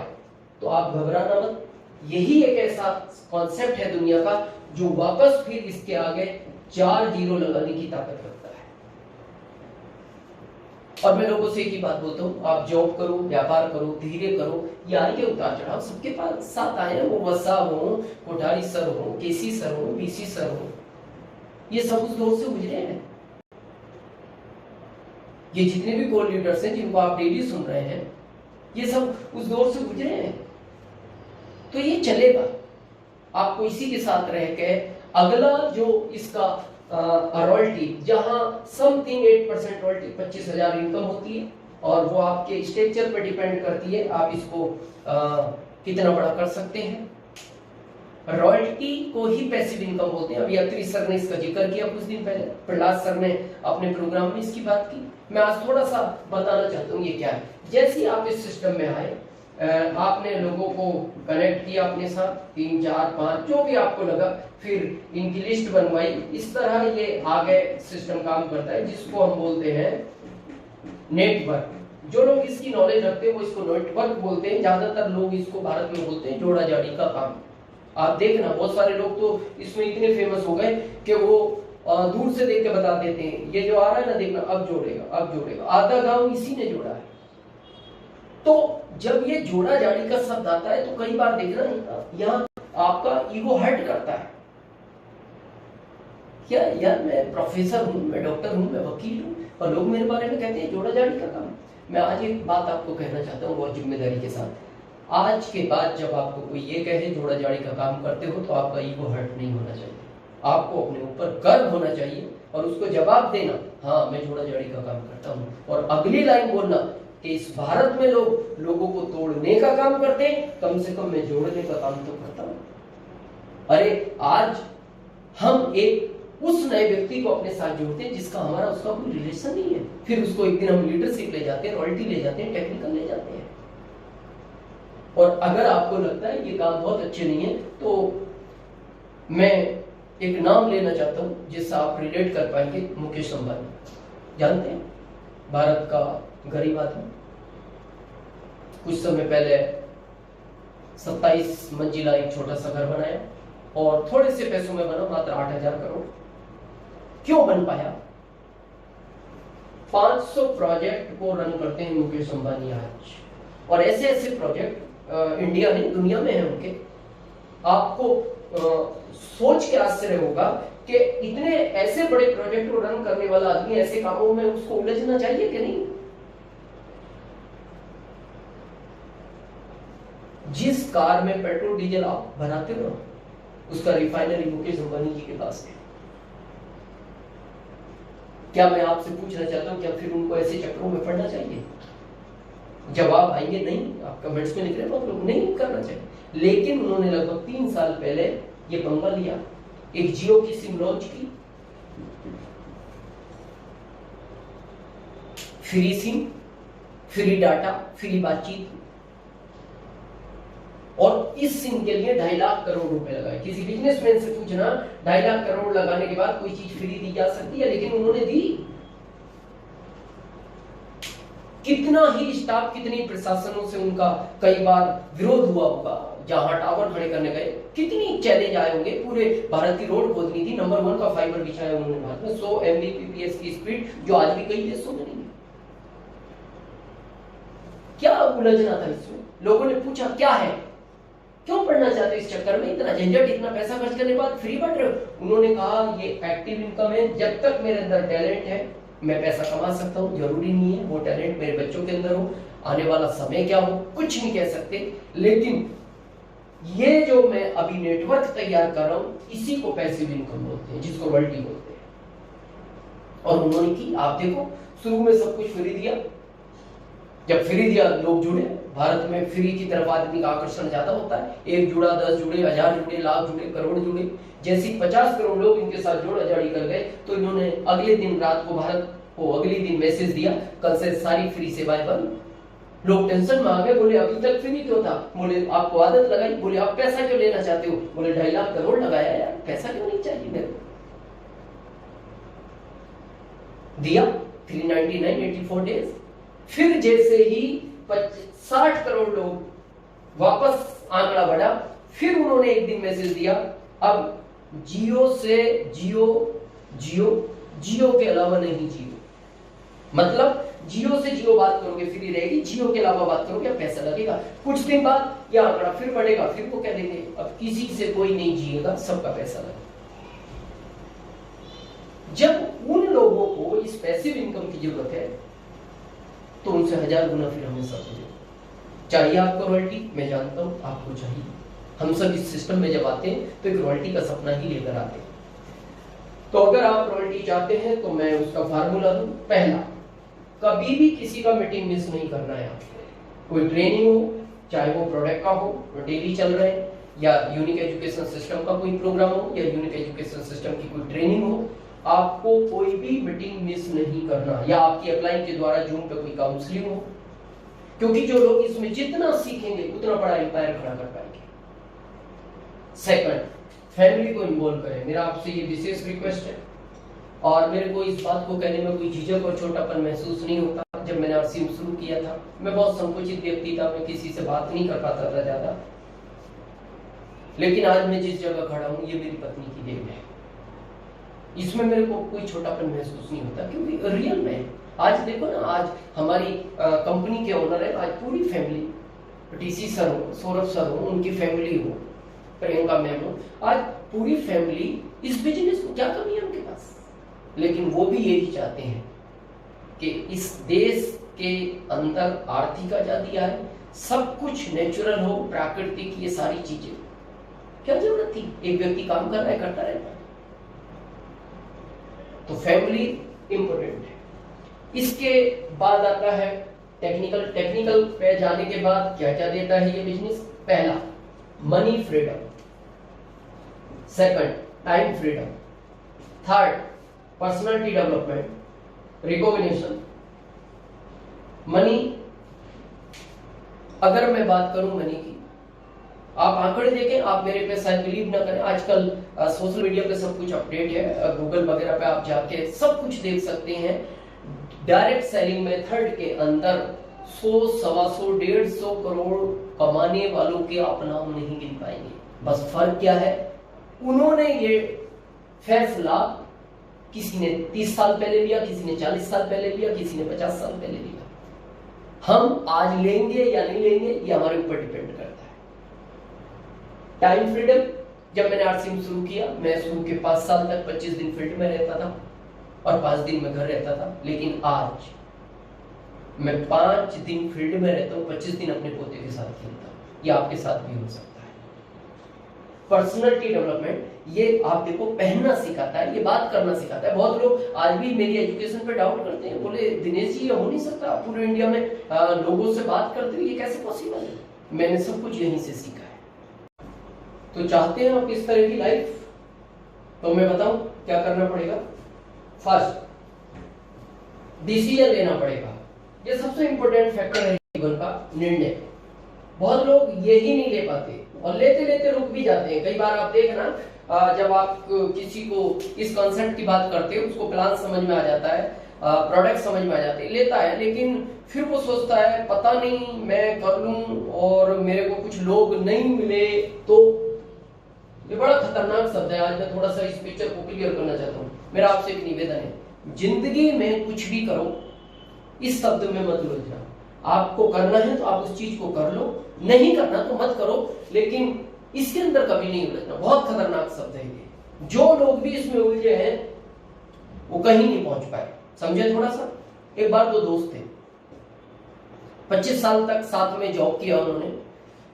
[SPEAKER 1] तो आप घबराना मत। यही एक ऐसा कॉन्सेप्ट है दुनिया का जो वापस फिर इसके आगे 4 जीरो लगाने की ताकत रखता है। और मैं लोगों से एक ही बात बोलता हूँ, आप जॉब करो, व्यापार करो, धीरे करो, ये आएंगे उतार चढ़ाव, सबके पास साथ आए हैं, वो वसा हो, कोठारी सर हो, केसी सर हो, बीसी सर हो, ये सब उस दौर से गुजरे हैं। ये जितने भी कोर लीडर्स हैं जिनको आप डेली सुन रहे हैं, ये सब उस दौर से गुजरे हैं। तो ये चलेगा, आपको इसी के साथ रह के अगला जो इसका रॉयल्टी, जहां समथिंग 8% रॉयल्टी 25,000 इनकम होती है और वो आपके स्ट्रक्चर पर डिपेंड करती है, आप इसको कितना बड़ा कर सकते हैं। रॉयल्टी को ही पैसिव इनकम बोलते हैं। अभी अत्री सर ने इसका जिक्र किया कुछ दिन पहले, प्रहलाद सर ने अपने प्रोग्राम में इसकी बात की। मैं आज थोड़ा सा बताना चाहता हूँ ये क्या है। जैसे ही आप इस सिस्टम में आए, आपने लोगों को कनेक्ट किया अपने साथ, 3, 4, 5 जो भी आपको लगा, फिर इनकी लिस्ट बनवाई, इस तरह ये आगे सिस्टम काम करता है, जिसको हम बोलते हैं नेटवर्क। जो लोग इसकी नॉलेज रखते हैं वो इसको नेटवर्क बोलते हैं। ज्यादातर लोग इसको भारत में बोलते हैं जोड़ा जाड़ी का काम। आप देखना बहुत सारे लोग तो इसमें इतने फेमस हो गए कि वो दूर से देख के बता देते हैं, ये जो आ रहा है ना देखना, अब जोड़ेगा, अब जोड़ेगा। आधा गांव इसी ने जोड़ा है। तो जब ये जोड़ा जाड़ी का शब्द आता है तो कई बार देखना यहाँ आपका ईगो हर्ट करता है। क्या यार, मैं प्रोफेसर हूँ, मैं डॉक्टर हूँ, मैं वकील हूँ, और लोग मेरे बारे में कहते हैं जोड़ा जाड़ी का काम। मैं आज एक बात आपको कहना चाहता हूँ बहुत जिम्मेदारी के साथ, आज के बाद जब आपको कोई ये कहे जोड़ा जाड़ी का काम करते हो तो आपका ईगो हर्ट नहीं होना चाहिए। आपको अपने ऊपर गर्व होना चाहिए और उसको जवाब देना, हाँ मैं जोड़ा जाड़ी का काम करता हूँ। और अगली लाइन बोलना कि इस भारत में लोग लोगों को तोड़ने का काम करते हैं, कम से कम मैं जोड़ने का काम तो करता हूँ। अरे आज हम एक उस नए व्यक्ति को अपने साथ जोड़ते हैं जिसका हमारा उसका कोई रिलेशन नहीं है, फिर उसको एक दिन हम लीडरशिप ले जाते हैं, रॉयल्टी ले जाते हैं, टेक्निकल ले जाते हैं। और अगर आपको लगता है ये काम बहुत अच्छे नहीं है तो मैं एक नाम लेना चाहता हूं जिससे आप रिलेट कर पाएंगे। मुकेश अंबानी, जानते हैं, भारत का गरीब आदमी, कुछ समय पहले 27 मंजिला एक छोटा सा घर बनाया और थोड़े से पैसों में बना, मात्र 8,000 करोड़। क्यों बन पाया? 500 प्रोजेक्ट को रन करते हैं मुकेश अंबानी आज, और ऐसे ऐसे प्रोजेक्ट इंडिया में, दुनिया में है उनके। आपको सोच के आश्चर्य होगा कि इतने ऐसे बड़े प्रोजेक्ट को रन करने वाला आदमी ऐसे कामों में उसको उलझना चाहिए कि नहीं? जिस कार में पेट्रोल डीजल आप भराते हो उसका रिफाइनरी मुकेश अंबानी जी के पास है। क्या मैं आपसे पूछना चाहता हूं, क्या फिर उनको ऐसे चक्रों में पड़ना चाहिए? जवाब आएंगे नहीं, आप कमेंट्स में लिख रहे हो, लोग नहीं करना चाहिए। लेकिन उन्होंने लगभग 3 साल पहले ये पंगा लिया, एक जियो की सिम लॉन्च की, free SIM, free data, free बातचीत, और इस सिम के लिए 2.5 लाख करोड़ रुपए लगाए। किसी बिजनेसमैन से पूछना 2.5 लाख करोड़ लगाने के बाद कोई चीज फ्री दी जा सकती है, लेकिन उन्होंने दी। कितना ही स्टाफ, कितनी प्रशासनों से उनका कई बार विरोध हुआ होगा, जहां टावर खड़े करने गए कितनी चैलेंज आए होंगे। पूरे भारत की रोड खोदनी थी, नंबर 1 का फाइबर बिछाया उन्होंने भारत में, 100 Mbps की स्पीड, जो आज भी कई देशों में नहीं है। क्या उलझना था इसमें? लोगों ने पूछा क्या है, क्यों पढ़ना चाहते हो इस चक्कर में, इतना झंझट, इतना पैसा खर्च करने के बाद फ्री पढ़ रहे हो? उन्होंने कहा ये एक्टिव इनकम है, जब तक मेरे अंदर टैलेंट है मैं पैसा कमा सकता हूँ। जरूरी नहीं है वो टैलेंट मेरे बच्चों के अंदर हो, आने वाला समय क्या हो कुछ नहीं कह सकते, लेकिन ये जो मैं अभी नेटवर्क तैयार कर रहा हूँ इसी को पैसिव इनकम बोलते हैं, जिसको रॉयल्टी बोलते हैं। और उन्होंने की, आप देखो शुरू में सब कुछ फ्री दिया, जब फ्री दिया लोग जुड़े। भारत में फ्री की तरफ आदमी का आकर्षण ज्यादा होता है। 1 जुड़ा, 10 जुड़े, 1000 जुड़े, लाख जुड़े, करोड़ जुड़े। जैसे 50 करोड़ लोग इनके साथ जोड़ाजाड़ी कर गए तो इन्होंने अगले दिन रात को भारत को अगले दिन मैसेज दिया, कल से सारी फ्री सेवाएं बंद। लोग टेंशन में आ गए, बोले अभी तक फ्री क्यों था? बोले आपको आदत लगाई। बोले आप पैसा क्यों लेना चाहते हो? बोले 2.5 लाख करोड़ लगाया यार, पैसा क्यों नहीं चाहिए मेरे को? दिया 399 84 डेज। फिर जैसे ही 60 करोड़ लोग वापस आंकड़ा बढ़ा, फिर उन्होंने एक दिन मैसेज दिया, अब जियो से जियो के अलावा नहीं जियो। मतलब जियो से जियो बात करोगे फ्री रहेगी, जियो के अलावा बात करोगे पैसा लगेगा। कुछ दिन बाद यह आंकड़ा फिर बढ़ेगा, फिर वो कह देंगे अब किसी से कोई नहीं जिएगा, सबका पैसा लगेगा। जब उन लोगों को इस पैसिव इनकम की जरूरत है तो उनसे 1000 गुना फिर हमें सब चाहिए। आपको रॉयल्टी, मैं जानता हूं आपको चाहिए। हम सब इस सिस्टम में जब आते हैं तो एक रॉयल्टी का सपना ही लेकर आते हैं। तो अगर आप रॉयल्टी चाहते हैं तो मैं उसका फार्मूला दूं। पहला, कभी भी किसी का मीटिंग मिस नहीं करना है। कोई ट्रेनिंग हो, चाहे वो प्रोडक्ट का हो डेली चल रहे हैं, या यूनिक एजुकेशन सिस्टम का कोई प्रोग्राम हो, या यूनिक एजुकेशन सिस्टम की कोई ट्रेनिंग हो, आपको कोई भी मीटिंग मिस नहीं करना। या आपकी अपलाइन के द्वारा जूम पे कोई काउंसलिंग हो, क्योंकि जो लोग इसमें जितना सीखेंगे उतना बड़ा एम्पायर खड़ा कर पाएंगे। सेकंड, फैमिली को इन्वॉल्व करें। मेरा आपसे ये विशेष रिक्वेस्ट है, और मेरे को इस बात को कहने में कोई झिझक और छोटापन महसूस नहीं होता। जब मैंने आरसीएम शुरू किया था, मैं बहुत संकुचित व्यक्ति था, मैं किसी से बात नहीं कर पाता था ज्यादा। लेकिन आज मैं जिस जगह खड़ा हूं, ये मेरी पत्नी की देन है। इसमें मेरे को कोई छोटापन महसूस नहीं होता, क्योंकि रियल में आज देखो ना, आज हमारी कंपनी के ओनर है, आज पूरी फैमिली, टीसी सर हो, सौरभ सर हो, उनकी फैमिली हो, प्रियंका मैम हो, आज पूरी फैमिली इस बिजनेस को, क्या कमी है उनके पास? लेकिन वो भी यही चाहते हैं कि इस देश के अंदर आर्थिक आजादी आए, सब कुछ नेचुरल हो, प्राकृतिक, ये सारी चीजें। क्या जरूरत थी? एक व्यक्ति काम कर रहा है, करता रहता है। तो फैमिली इंपॉर्टेंट है। इसके बाद आता है टेक्निकल पे जाने के बाद क्या क्या देता है ये बिजनेस। पहला, money freedom. Second, time freedom. Third, personality development, recognition. Money, अगर मैं बात करूं मनी की, आप आंकड़े देखें, आप मेरे पे शायद बिलीव ना करें, आजकल सोशल मीडिया पे सब कुछ अपडेट है, गूगल वगैरह पे आप जाके सब कुछ देख सकते हैं। डायरेक्ट सेलिंग मेथड के अंदर 100, 125, 150 करोड़ कमाने वालों के आप नाम नहीं गिन पाएंगे। बस फर्क क्या है, उन्होंने ये फैसला किसी ने 30 साल पहले लिया, किसी ने 40 साल पहले लिया, किसी ने 50 साल पहले लिया। हम आज लेंगे या नहीं लेंगे, ये हमारे ऊपर डिपेंड करता है। टाइम फ्रीडम, जब मैंने आरसीएम शुरू किया, मैं शुरू के 5 साल तक 25 दिन फील्ड में रहता था और 5 दिन में घर रहता था। लेकिन आज मैं 5 दिन फील्ड में रहता हूँ, 25 दिन अपने पोते के साथ खेलता हूँ। ये आपके साथ भी हो सकता है। पर्सनालिटी डेवलपमेंट, ये आप देखो पहनना सिखाता है, ये बात करना सिखाता है। बहुत लोग आज भी मेरी एजुकेशन पे डाउट करते हैं, बोले दिनेश जी ये हो नहीं सकता, पूरे इंडिया में लोगों से बात करते हुए ये कैसे पॉसिबल है? मैंने सब कुछ यहीं से सीखा है। तो चाहते हैं आप इस तरह की लाइफ, तो मैं बताऊं क्या करना पड़ेगा। फर्स्ट, डिसीजन लेना पड़ेगा। ये सबसे इंपॉर्टेंट फैक्टर है जीवन का, निर्णय। बहुत लोग यही नहीं ले पाते और लेते लेते रुक भी जाते हैं। कई बार आप देखना, जब आप किसी को इस कॉन्सेप्ट की बात करते हो, उसको प्लान समझ में आ जाता है, प्रोडक्ट समझ में आ जाते हैं, लेता है, लेकिन फिर वो सोचता है पता नहीं मैं कर लूं और मेरे को कुछ लोग नहीं मिले तो। ये बड़ा खतरनाक शब्द है। आज मैं थोड़ा सा इस पिक्चर को क्लियर करना चाहता हूँ। मेरा आपसे एक निवेदन है, जिंदगी में कुछ भी करो, इस शब्द में मत उलझना। आपको करना है तो आप उस चीज को कर लो, नहीं करना तो मत करो, लेकिन इसके अंदर कभी नहीं उलझना। बहुत खतरनाक शब्द है ये। जो लोग भी इसमें उलझे हैं वो कहीं नहीं पहुंच पाए। समझे थोड़ा सा। एक बार 2 दोस्त थे, 25 साल तक साथ में जॉब किया उन्होंने,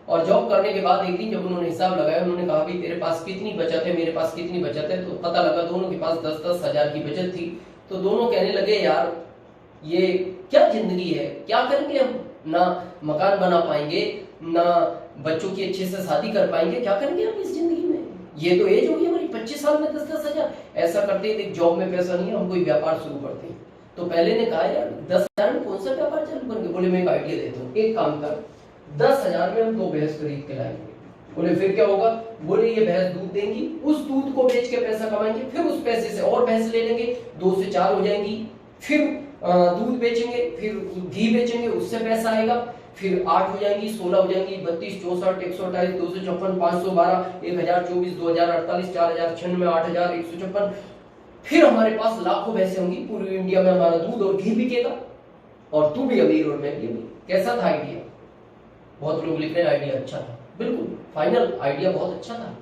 [SPEAKER 1] और जॉब करने के बाद एक दिन जब उन्होंने हिसाब लगाया, उन्होंने कहा भाई तेरे पास कितनी बचत है, मेरे पास कितनी बचत है, तो पता लगा दोनों के पास 10-10 हजार की बचत थी। तो दोनों कहने लगे यार ये क्या जिंदगी है, क्या करेंगे हम, ना मकान बना पाएंगे, ना बच्चों की अच्छे से शादी कर पाएंगे, क्या करेंगे हम इस जिंदगी में। ये तो एज होगी हमारी 25 साल में 10-10 हजार, ऐसा करते हैं जॉब में पैसा नहीं है, हम कोई व्यापार शुरू करते हैं। तो पहले ने कहा यार 10,000 में कौन सा व्यापार चालू करेंगे, बोले मैं एक आइडिया देता हूँ, एक काम कर 10,000 में हम 2 भैंस खरीद के लाएंगे। बोले फिर क्या होगा, बोले ये भैंस दूध देंगी, उस दूध को बेच के पैसा कमाएंगे, फिर उस पैसे से और भैंस ले लेंगे, 2 से 4 हो जाएंगी, फिर दूध बेचेंगे, फिर घी बेचेंगे, उससे पैसा आएगा, फिर 8 हो जाएंगी, 16 हो जाएंगी, 32, 64, 128, 254, 512, 1024, 2048, 4096, 8156, फिर हमारे पास लाखों भैंसे होंगी, पूरी इंडिया में हमारा दूध और घी बिकेगा और तू भी अमीर और मैं भी अमीर। कैसा था आइडिया? बहुत लोग लिख रहे हैं आइडिया अच्छा था, बिल्कुल फाइनल आइडिया बहुत अच्छा था।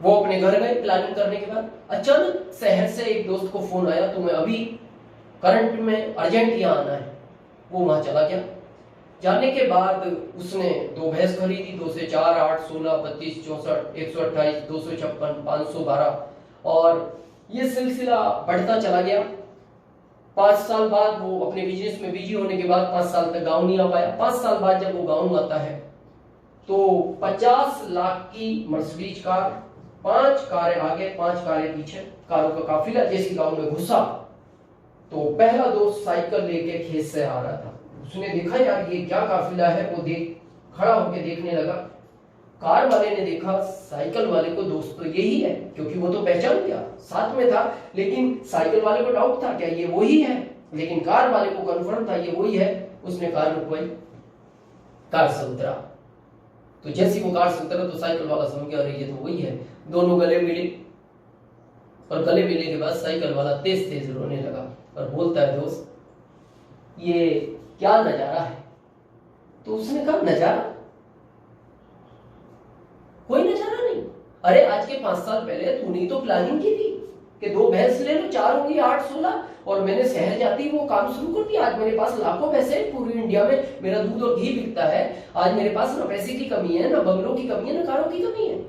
[SPEAKER 1] वो अपने घर गए प्लानिंग करने के बाद, अचानक शहर से एक दोस्त को फोन आया, तुम्हें अभी करंट में अर्जेंट यहाँ आना है। वो वहां चला गया, जाने के बाद उसने 2 भैंस खरीदी, 2 से 4, 8, 16, 32, 64, 128, 256, 512 और ये सिलसिला बढ़ता चला गया। 5 साल बाद वो अपने बिजनेस में बिजी होने के बाद 5 साल तक गांव नहीं आ पाया। 5 साल बाद जब वो गांव आता है तो 50 लाख की मर्सिडीज कार, 5 कारें आगे 5 कारें पीछे, कारों का काफिला जैसे गांव में घुसा तो पहला दोस्त साइकिल लेके खेत से आ रहा था। उसने देखा यार ये क्या काफिला है, वो देख खड़ा होकर देखने लगा। कार वाले ने देखा साइकिल वाले को दोस्त तो यही है, क्योंकि वो तो पहचान गया, साथ में था, लेकिन साइकिल वाले को डाउट था क्या ये वही है, लेकिन कार वाले को कंफर्म था ये वही है। उसने कार रुकवाई, कार से उतरा, तो जैसी वो कार से उतरा तो साइकिल वाला समझ गया अरे ये तो वही है। दोनों गले मिले और गले मिलने के बाद साइकिल वाला तेज तेज रोने लगा और बोलता है दोस्त ये क्या नजारा है। तो उसने कहा नजारा, कोई नजारा नहीं, अरे आज के 5 साल पहले तूने तो प्लानिंग की थी कि 2 भैंस ले लो, 4 होंगी, 8, 16 और मैंने शहर जाती वो काम शुरू कर दिया। आज मेरे पास लाखों पैसे, पूरी इंडिया में मेरा दूध और घी बिकता है। आज मेरे पास ना पैसे की कमी है, ना बंगलों की कमी है, ना कारों की कमी है।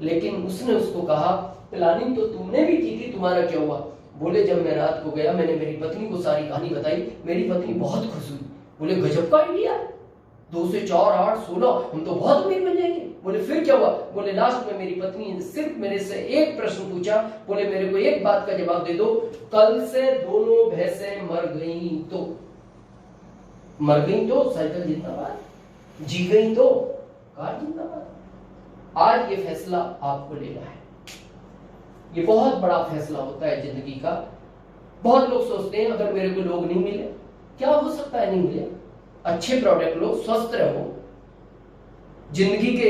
[SPEAKER 1] लेकिन उसने उसको कहा प्लानिंग तो तुमने भी की थी, तुम्हारा क्या हुआ। बोले जब मैं रात को गया मैंने मेरी पत्नी को सारी कहानी बताई, मेरी पत्नी बहुत खुश हुई। बोले गजब का आइडिया, 2 से 4, 8, 16 हम तो बहुत अमीर बन जाएंगे। बोले फिर क्या हुआ। बोले लास्ट में मेरी पत्नी ने सिर्फ मेरे से एक प्रश्न पूछा, बोले मेरे को एक बात का जवाब दे दो, कल से दोनों भैंसें मर गई तो, मर गई तो साइकिल जिंदाबाद, जी गई तो कार जिंदाबाद। आज ये फैसला आपको लेना है, ये बहुत बड़ा फैसला होता है जिंदगी का। बहुत लोग सोचते हैं अगर मेरे को लोग नहीं मिले, क्या हो सकता है नहीं मिले, अच्छे प्रोडक्ट लो, स्वस्थ रहो, जिंदगी के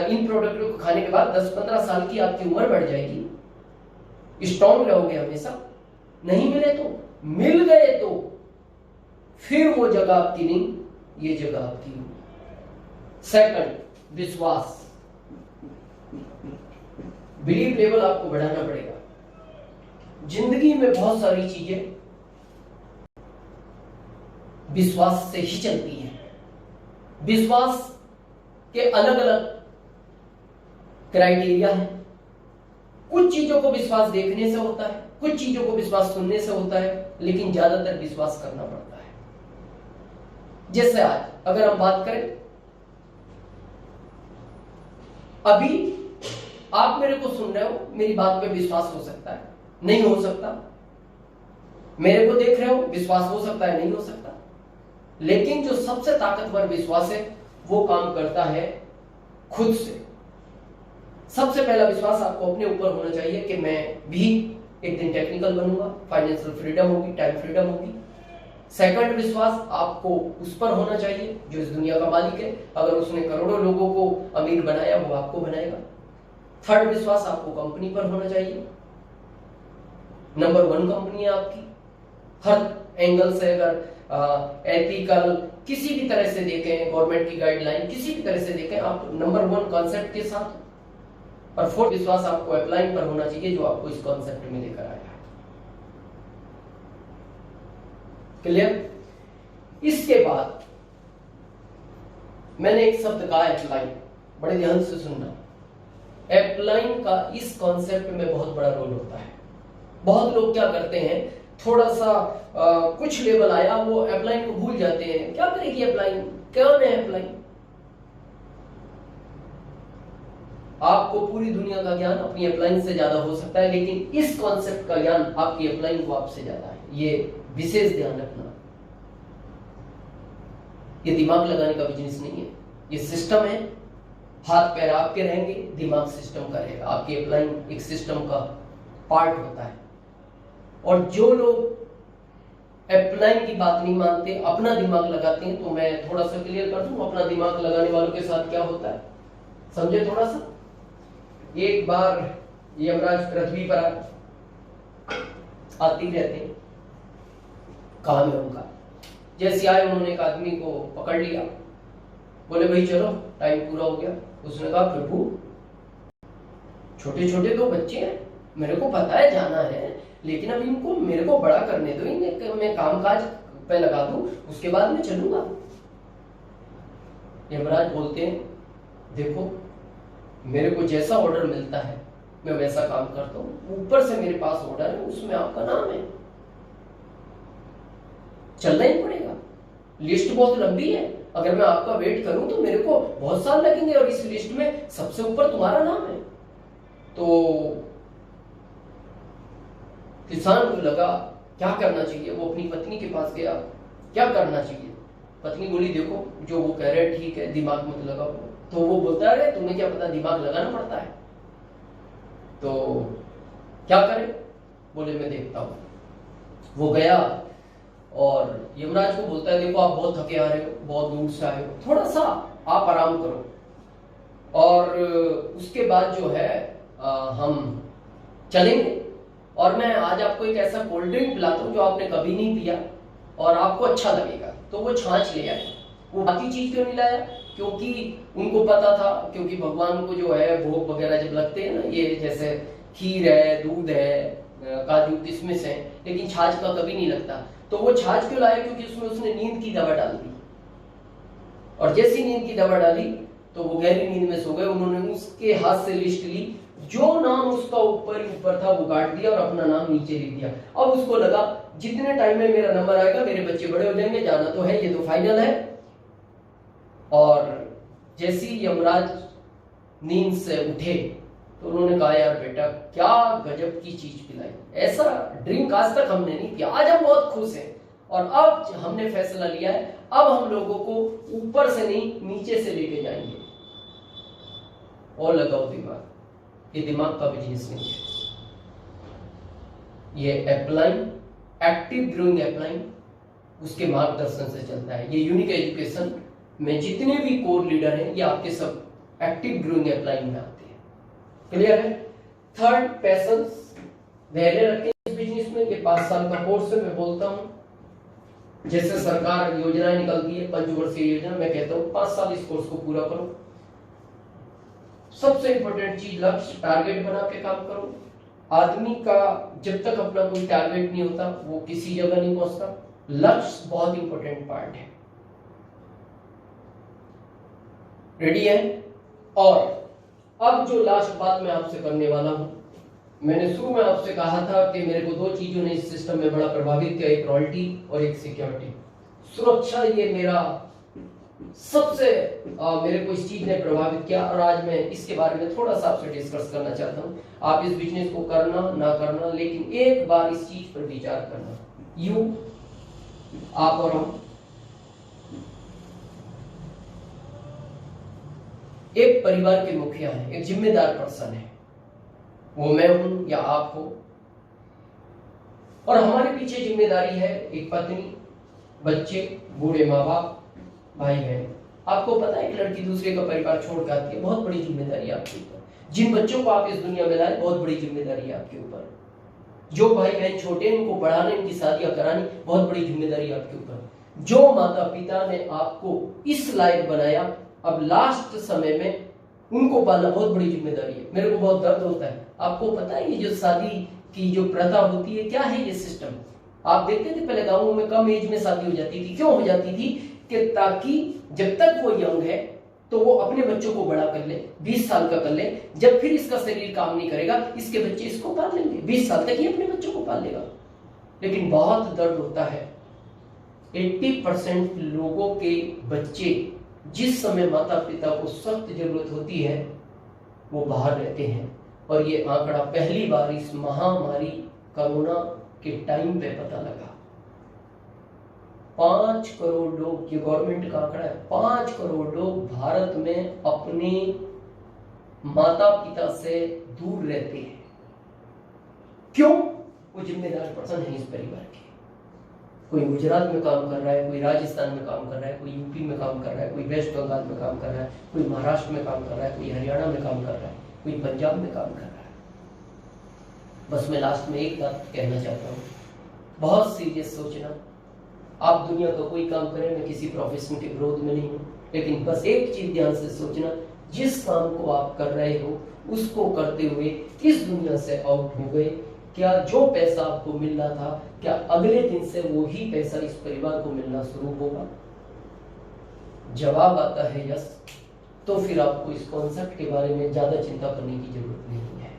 [SPEAKER 1] इन प्रोडक्टों को खाने के बाद 10-15 साल की आपकी उम्र बढ़ जाएगी, स्ट्रॉन्ग रहोगे हमेशा। नहीं मिले तो, मिल गए तो फिर वो जगह आपकी नहीं, ये जगह आपकी होगी। सेकंड, विश्वास, बिलीव लेवल आपको बढ़ाना पड़ेगा। जिंदगी में बहुत सारी चीजें विश्वास से ही चलती है। विश्वास के अलग अलग क्राइटेरिया है। कुछ चीजों को विश्वास देखने से होता है, कुछ चीजों को विश्वास सुनने से होता है, लेकिन ज्यादातर विश्वास करना पड़ता है। जैसे आज अगर हम बात करें, अभी आप मेरे को सुन रहे हो, मेरी बात पे विश्वास हो सकता है, नहीं हो सकता। मेरे को देख रहे हो, विश्वास हो सकता है, नहीं हो सकता। लेकिन जो सबसे ताकतवर विश्वास है वो काम करता है खुद से। सबसे पहला विश्वास आपको अपने ऊपर होना चाहिए कि मैं भी एक दिन टेक्निकल बनूंगा, फाइनेंशियल फ्रीडम होगी, टाइम फ्रीडम होगी। सेकंड विश्वास आपको उस पर होना चाहिए जो इस दुनिया का मालिक है। अगर उसने करोड़ों लोगों को अमीर बनाया, वो आपको बनाएगा। थर्ड विश्वास आपको कंपनी पर होना चाहिए। नंबर 1 कंपनी है आपकी, हर एंगल से अगर एथिकल किसी भी तरह से देखें, गवर्नमेंट की गाइडलाइन किसी भी तरह से देखें, आप नंबर 1 कॉन्सेप्ट के साथ। और फोर्थ विश्वास आपको अपलाइन पर होना चाहिए जो आपको इस कॉन्सेप्ट में लेकर आया है। क्लियर? इसके बाद मैंने एक शब्द कहा अपलाइन, बड़े ध्यान से सुनना। अपलाइन का इस कॉन्सेप्ट में बहुत बड़ा रोल होता है। बहुत लोग क्या करते हैं, थोड़ा सा कुछ लेवल आया, वो अपलाइन को भूल जाते हैं। क्या करेगी अपलाइन, कौन है अपलाइन? आपको पूरी दुनिया का ज्ञान अपनी अपलाइन से ज्यादा हो सकता है, लेकिन इस कॉन्सेप्ट का ज्ञान आपकी अपलाइन को आपसे ज्यादा है। ये विशेष ध्यान रखना। ये दिमाग लगाने का बिजनेस नहीं है, ये सिस्टम है। हाथ पैर आपके रहेंगे, दिमाग सिस्टम का रहेगा। आपकी अपलाइन एक सिस्टम का पार्ट होता है। और जो लोग अपलाइन की बात नहीं मानते, अपना दिमाग लगाते हैं, तो मैं थोड़ा सा क्लियर कर दूं अपना दिमाग लगाने वालों के साथ क्या होता है, समझे थोड़ा सा। एक बार यमराज पृथ्वी पर आते रहते हैं, काम है उनका। जैसे आए उन्होंने एक आदमी को पकड़ लिया, बोले भाई चलो टाइम पूरा हो गया। उसने कहा प्रभु छोटे छोटे 2 बच्चे हैं, मेरे को पता है जाना है, लेकिन अब इनको मेरे को बड़ा करने दो, इन्हें मैं कामकाज पे लगा दूं, उसके बाद मैं चलूंगा। यमराज बोलते हैं देखो मेरे को जैसा ऑर्डर मिलता है मैं वैसा काम करता हूं, ऊपर से मेरे पास ऑर्डर है, उसमें आपका नाम है, चलना ही पड़ेगा। लिस्ट बहुत लंबी है, अगर मैं आपका वेट करूं तो मेरे को बहुत साल लगेंगे, और इस लिस्ट में सबसे ऊपर तुम्हारा नाम है। तो किसान को लगा क्या करना चाहिए, वो अपनी पत्नी के पास गया, क्या करना चाहिए। पत्नी बोली देखो जो वो कह रहे ठीक है, दिमाग मत लगाओ। तो वो बोलता है तुम्हें क्या पता दिमाग लगाना पड़ता है, तो क्या करे। बोले मैं देखता हूं। वो गया और यमराज को बोलता है देखो आप बहुत थके आ रहे हो, बहुत दूर से आए हो, थोड़ा सा आप आराम करो, और उसके बाद जो है हम चलेंगे, और मैं आज आपको एक ऐसा कोल्ड ड्रिंक पिलाता हूं जो आपने कभी नहीं पिया और आपको अच्छा लगेगा। तो वो छाछ ले आए। वो बाकी चीज क्यों नहीं लाया, क्योंकि उनको पता था, क्योंकि भगवान को जो है भोग वगैरह जब लगते हैं ना, ये जैसे खीर है, दूध है, काजू किशमिश है, लेकिन छाछ का कभी नहीं लगता। तो वो छाछ क्यों लाया, क्योंकि उसमें उसने नींद की दवा डाल दी, और जैसी नींद की दवा डाली तो वो गहरी नींद में सो गए। उन्होंने उसके हाथ से लिस्ट ली, जो नाम उसका ऊपर था वो काट दिया और अपना नाम नीचे लिख दिया। अब उसको लगा जितने टाइम में मेरा नंबर आएगा मेरे बच्चे बड़े हो जाएंगे, जाना तो है, ये तो फाइनल है। और जैसी यमराज नींद से उठे तो उन्होंने कहा यार बेटा क्या गजब की चीज पिलाई, ऐसा ड्रिंक आज तक हमने नहीं पिया, आज हम बहुत खुश हैं, और अब हमने फैसला लिया है अब हम लोगों को ऊपर से नहीं नीचे से लेके जाएंगे। और लगाओ दिमाग, ये दिमाग का बिजनेस नहीं है, ये अपलाइन, एक्टिव ग्रोइंग अपलाइन, उसके मार्गदर्शन से चलता है। ये यूनिक एजुकेशन में जितने भी कोर लीडर हैं ये आपके सब एक्टिव ग्रोइंग अपलाइन में आते हैं। क्लियर है। थर्ड पैशंस, धैर्य रखें इस बिजनेस में। ये 5 साल का कोर्स है, मैं बोलता हूं जैसे सरकार योजनाएं निकलती है, पंचवर्षीय योजना, मैं कहता हूं 5 साल इस कोर्स को पूरा करो। सबसे इंपॉर्टेंट चीज लक्ष्य, टारगेट बना के काम करो। आदमी का जब तक अपना कोई टारगेट नहीं होता वो किसी जगह नहीं पहुंचता। लक्ष्य बहुत इंपॉर्टेंट पार्ट है। रेडी है। और अब जो लास्ट बात मैं आपसे करने वाला हूं, मैंने शुरू में आपसे कहा था कि मेरे को 2 चीजों ने इस सिस्टम में बड़ा प्रभावित किया, एक रॉयल्टी और एक सिक्योरिटी, सुरक्षा। ये मेरा सबसे मेरे को इस चीज ने प्रभावित किया, और आज मैं इसके बारे में थोड़ा सा आपसे डिस्कस करना चाहता हूं। आप इस बिजनेस को करना ना करना, लेकिन एक बार इस चीज पर विचार करना। आप और हम एक परिवार के मुखिया हैं, एक जिम्मेदार पर्सन है, वो मैं हूं या आप हो, और हमारे पीछे जिम्मेदारी है एक पत्नी, बच्चे, बूढ़े माँ बाप, भाई बहन। आपको पता है एक लड़की दूसरे का परिवार छोड़ के आती है, बहुत बड़ी जिम्मेदारी है आपके ऊपर। जिन बच्चों को आप इस दुनिया में लाए, बहुत बड़ी जिम्मेदारी है आपके ऊपर। जो भाई बहन छोटे हैं, उनको पढ़ाने, उनकी शादियां करानी, बहुत बड़ी जिम्मेदारी है आपके ऊपर। जो माता पिता ने आपको इस लायक बनाया, अब लास्ट समय में उनको पालना बहुत बड़ी जिम्मेदारी है। मेरे को बहुत दर्द होता है। आपको पता है ये जो शादी की जो प्रथा होती है, क्या है ये सिस्टम? आप देखते थे पहले गांवों में कम एज में शादी हो जाती थी। क्यों हो जाती थी? कि ताकि जब तक वो यंग है तो वो अपने बच्चों को बड़ा कर ले, 20 साल का कर ले, जब फिर इसका शरीर काम नहीं करेगा, इसके बच्चे इसको पाल लेंगे, 20 साल तक ही अपने बच्चों को पाल लेगा। लेकिन बहुत दर्द होता है। 80% लोगों के बच्चे जिस समय माता पिता को सख्त जरूरत होती है वो बाहर रहते हैं, और ये आंकड़ा पहली बार इस महामारी कोरोना के टाइम पे पता लगा। 5 करोड़ लोग, ये गवर्नमेंट का आंकड़ा है, 5 करोड़ लोग भारत में अपने माता पिता से दूर रहते हैं। क्यों? वो जिम्मेदार पर्सन है इस परिवार के। कोई गुजरात में काम कर रहा है, कोई राजस्थान में काम कर रहा है, कोई यूपी में काम कर रहा है, कोई वेस्ट बंगाल में काम कर रहा है, कोई महाराष्ट्र में काम कर रहा है, कोई हरियाणा में काम कर रहा है, कोई पंजाब में काम कर रहा है। बस मैं लास्ट में एक बात कहना चाहता हूँ, बहुत सीरियस सोचना। आप दुनिया का कोई काम करें, मैं किसी प्रोफेशन के विरोध में नहीं हूँ, लेकिन बस एक चीज ध्यान से सोचना, जिस काम को आप कर रहे हो उसको करते हुए इस दुनिया से आउट हो गए, क्या जो पैसा आपको मिल रहा था, क्या अगले दिन से वो ही पैसा इस परिवार को मिलना शुरू होगा? जवाब आता है यस, तो फिर आपको इस कॉन्सेप्ट के बारे में ज्यादा चिंता करने की जरूरत नहीं है।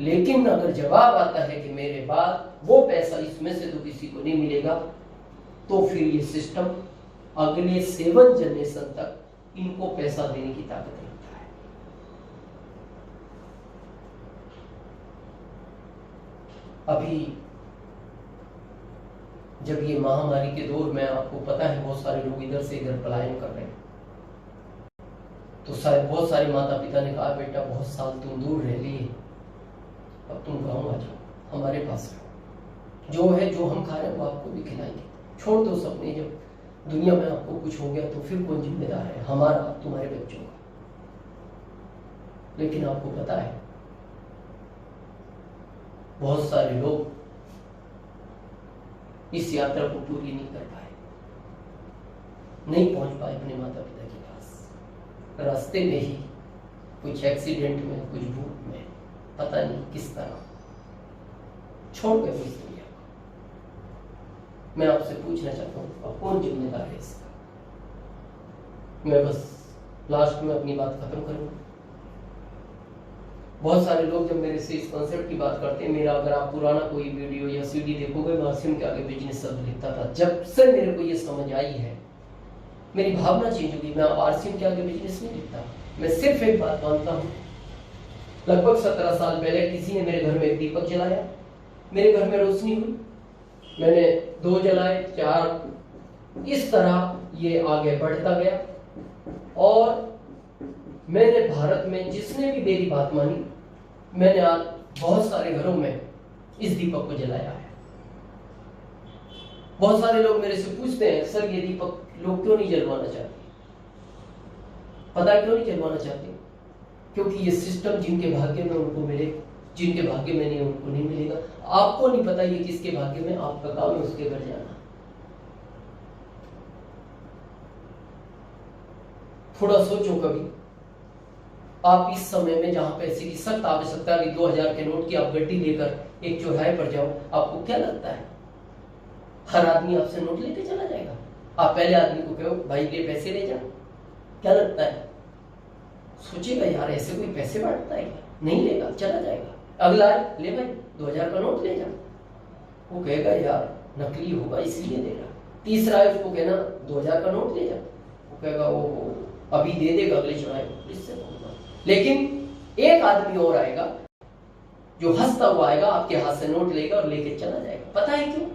[SPEAKER 1] लेकिन अगर जवाब आता है कि मेरे बाद वो पैसा इसमें से तो किसी को नहीं मिलेगा, तो फिर ये सिस्टम अगले 7 जनरेशन तक इनको पैसा देने की ताकत रखता है। अभी जब ये महामारी के दौर में आपको पता है बहुत सारे लोग इधर से इधर पलायन कर रहे हैं, तो शायद बहुत सारे माता पिता ने कहा बेटा बहुत साल तुम दूर रह लिए, अब तुम गाँव आ जाओ, हमारे पास रहो, जो है जो हम खा रहे हैं वो आपको भी खिलाएंगे। छोड़ दो सपने, जब दुनिया में आपको कुछ हो गया तो फिर कौन जिम्मेदार है? हमारा, तुम्हारे बच्चों का। लेकिन आपको पता है बहुत सारे लोग इस यात्रा को पूरी नहीं कर पाए, नहीं पहुंच पाए अपने माता पिता के पास। रास्ते में ही कुछ एक्सीडेंट में, कुछ भूख में, पता नहीं किस तरह छोड़ गए इस दुनिया को। मैं आपसे पूछना चाहता हूँ, अब कौन जिम्मेदार है इसका? मैं बस लास्ट में अपनी बात खत्म करूंगा। बहुत सारे लोग जब मेरे से इस कॉन्सेप्ट की बात करते हैं, मेरा अगर आप पुराना कोई वीडियो या सीडी देखोगे, मैं आरसीएम के आगे बिजनेस शब्द लिखता था। जब से मेरे को ये समझ आई है, मेरी भावना चेंज होगी। मैं आरसीएम के आगे बिजनेस नहीं लिखता, मैं सिर्फ एक बात मानता हूँ। लगभग 17 साल पहले किसी ने मेरे घर में एक दीपक जलाया, मेरे घर में रोशनी हुई, मैंने 2 जलाए, 4, इस तरह ये आगे बढ़ता गया। और मैंने भारत में जिसने भी मेरी बात मानी, मैंने आज बहुत सारे घरों में इस दीपक को जलाया है। बहुत सारे लोग मेरे से पूछते हैं सर ये दीपक लोग क्यों नहीं जलवाना चाहते? पता क्यों नहीं जलवाना चाहते? क्योंकि ये सिस्टम जिनके भाग्य में उनको मिले, जिनके भाग्य में नहीं उनको नहीं मिलेगा। आपको नहीं पता ये किसके भाग्य में, आपका काम है उसके घर जाना। थोड़ा सोचो कभी, आप इस समय में जहां पैसे की सख्त आवश्यकता है, 2000 के नोट की आप गड्डी लेकर एक चौराहे पर जाओ, आपको क्या लगता है हर आदमी आपसे नोट लेके चला जाएगा? आप पहले आदमी को कहो भाई ये पैसे ले जा, क्या लगता है? सोचेगा यार ऐसे कोई पैसे बांटता है क्या? नहीं लेगा, चला जाएगा। अगला है ले भाई 2000 का नोट ले जा, वो कहेगा यार नकली होगा इसलिए दे रहा। तीसरा है उसको कहना 2000 का नोट ले जा, वो कहेगा वो अभी दे देगा अगले चौराहे पर, इससे होगा। लेकिन एक आदमी और आएगा जो हंसता हुआ आएगा, आपके हाथ से नोट लेगा और लेके चला जाएगा। पता है क्यों?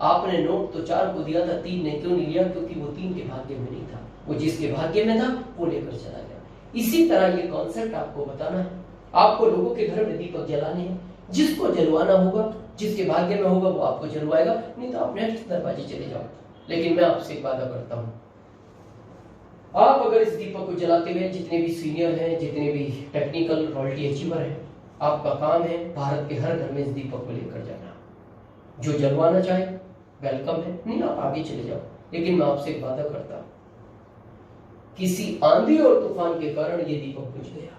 [SPEAKER 1] आपने नोट तो 4 को दिया था, 3 ने क्यों नहीं लिया? क्योंकि वो 3 के भाग्य में नहीं था, वो जिसके भाग्य में था वो लेकर चला गया। इसी तरह ये कॉन्सेप्ट आपको बताना है। आपको लोगों के घर में दीपक जलाने हैं, जिसको जलवाना होगा, जिसके भाग्य में होगा वो आपको जलवाएगा, नहीं तो आप नेक्स्ट दरवाजे चले जाओ। लेकिन मैं आपसे एक वादा करता हूँ, आप अगर इस दीपक को जलाते हुए, जितने भी सीनियर हैं, जितने भी टेक्निकल रॉयल्टी अचीवर हैं, आपका काम है भारत के हर घर में इस दीपक को लेकर जाना। जो जलवाना चाहे वेलकम है, नहीं आप आगे चले जाओ। लेकिन मैं आपसे एक वादा करता हूं, किसी आंधी और तूफान के कारण ये दीपक बुझ गया।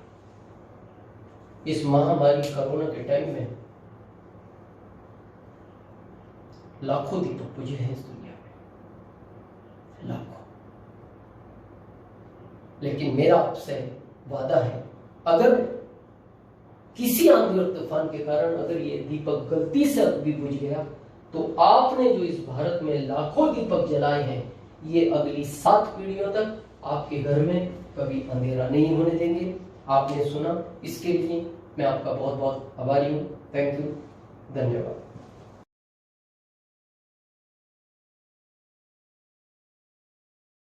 [SPEAKER 1] इस महामारी कोरोना के टाइम में लाखों दीपक बुझे हैं इस दुनिया में, लाखों। लेकिन मेरा आपसे वादा है, अगर किसी आंधी और तूफान के कारण अगर ये दीपक गलती से भी बुझ गया तो आपने जो इस भारत में लाखों दीपक जलाए हैं, ये अगली 7 पीढ़ियों तक आपके घर में कभी अंधेरा नहीं होने देंगे। आपने सुना, इसके लिए मैं आपका बहुत बहुत आभारी हूँ। थैंक यू, धन्यवाद।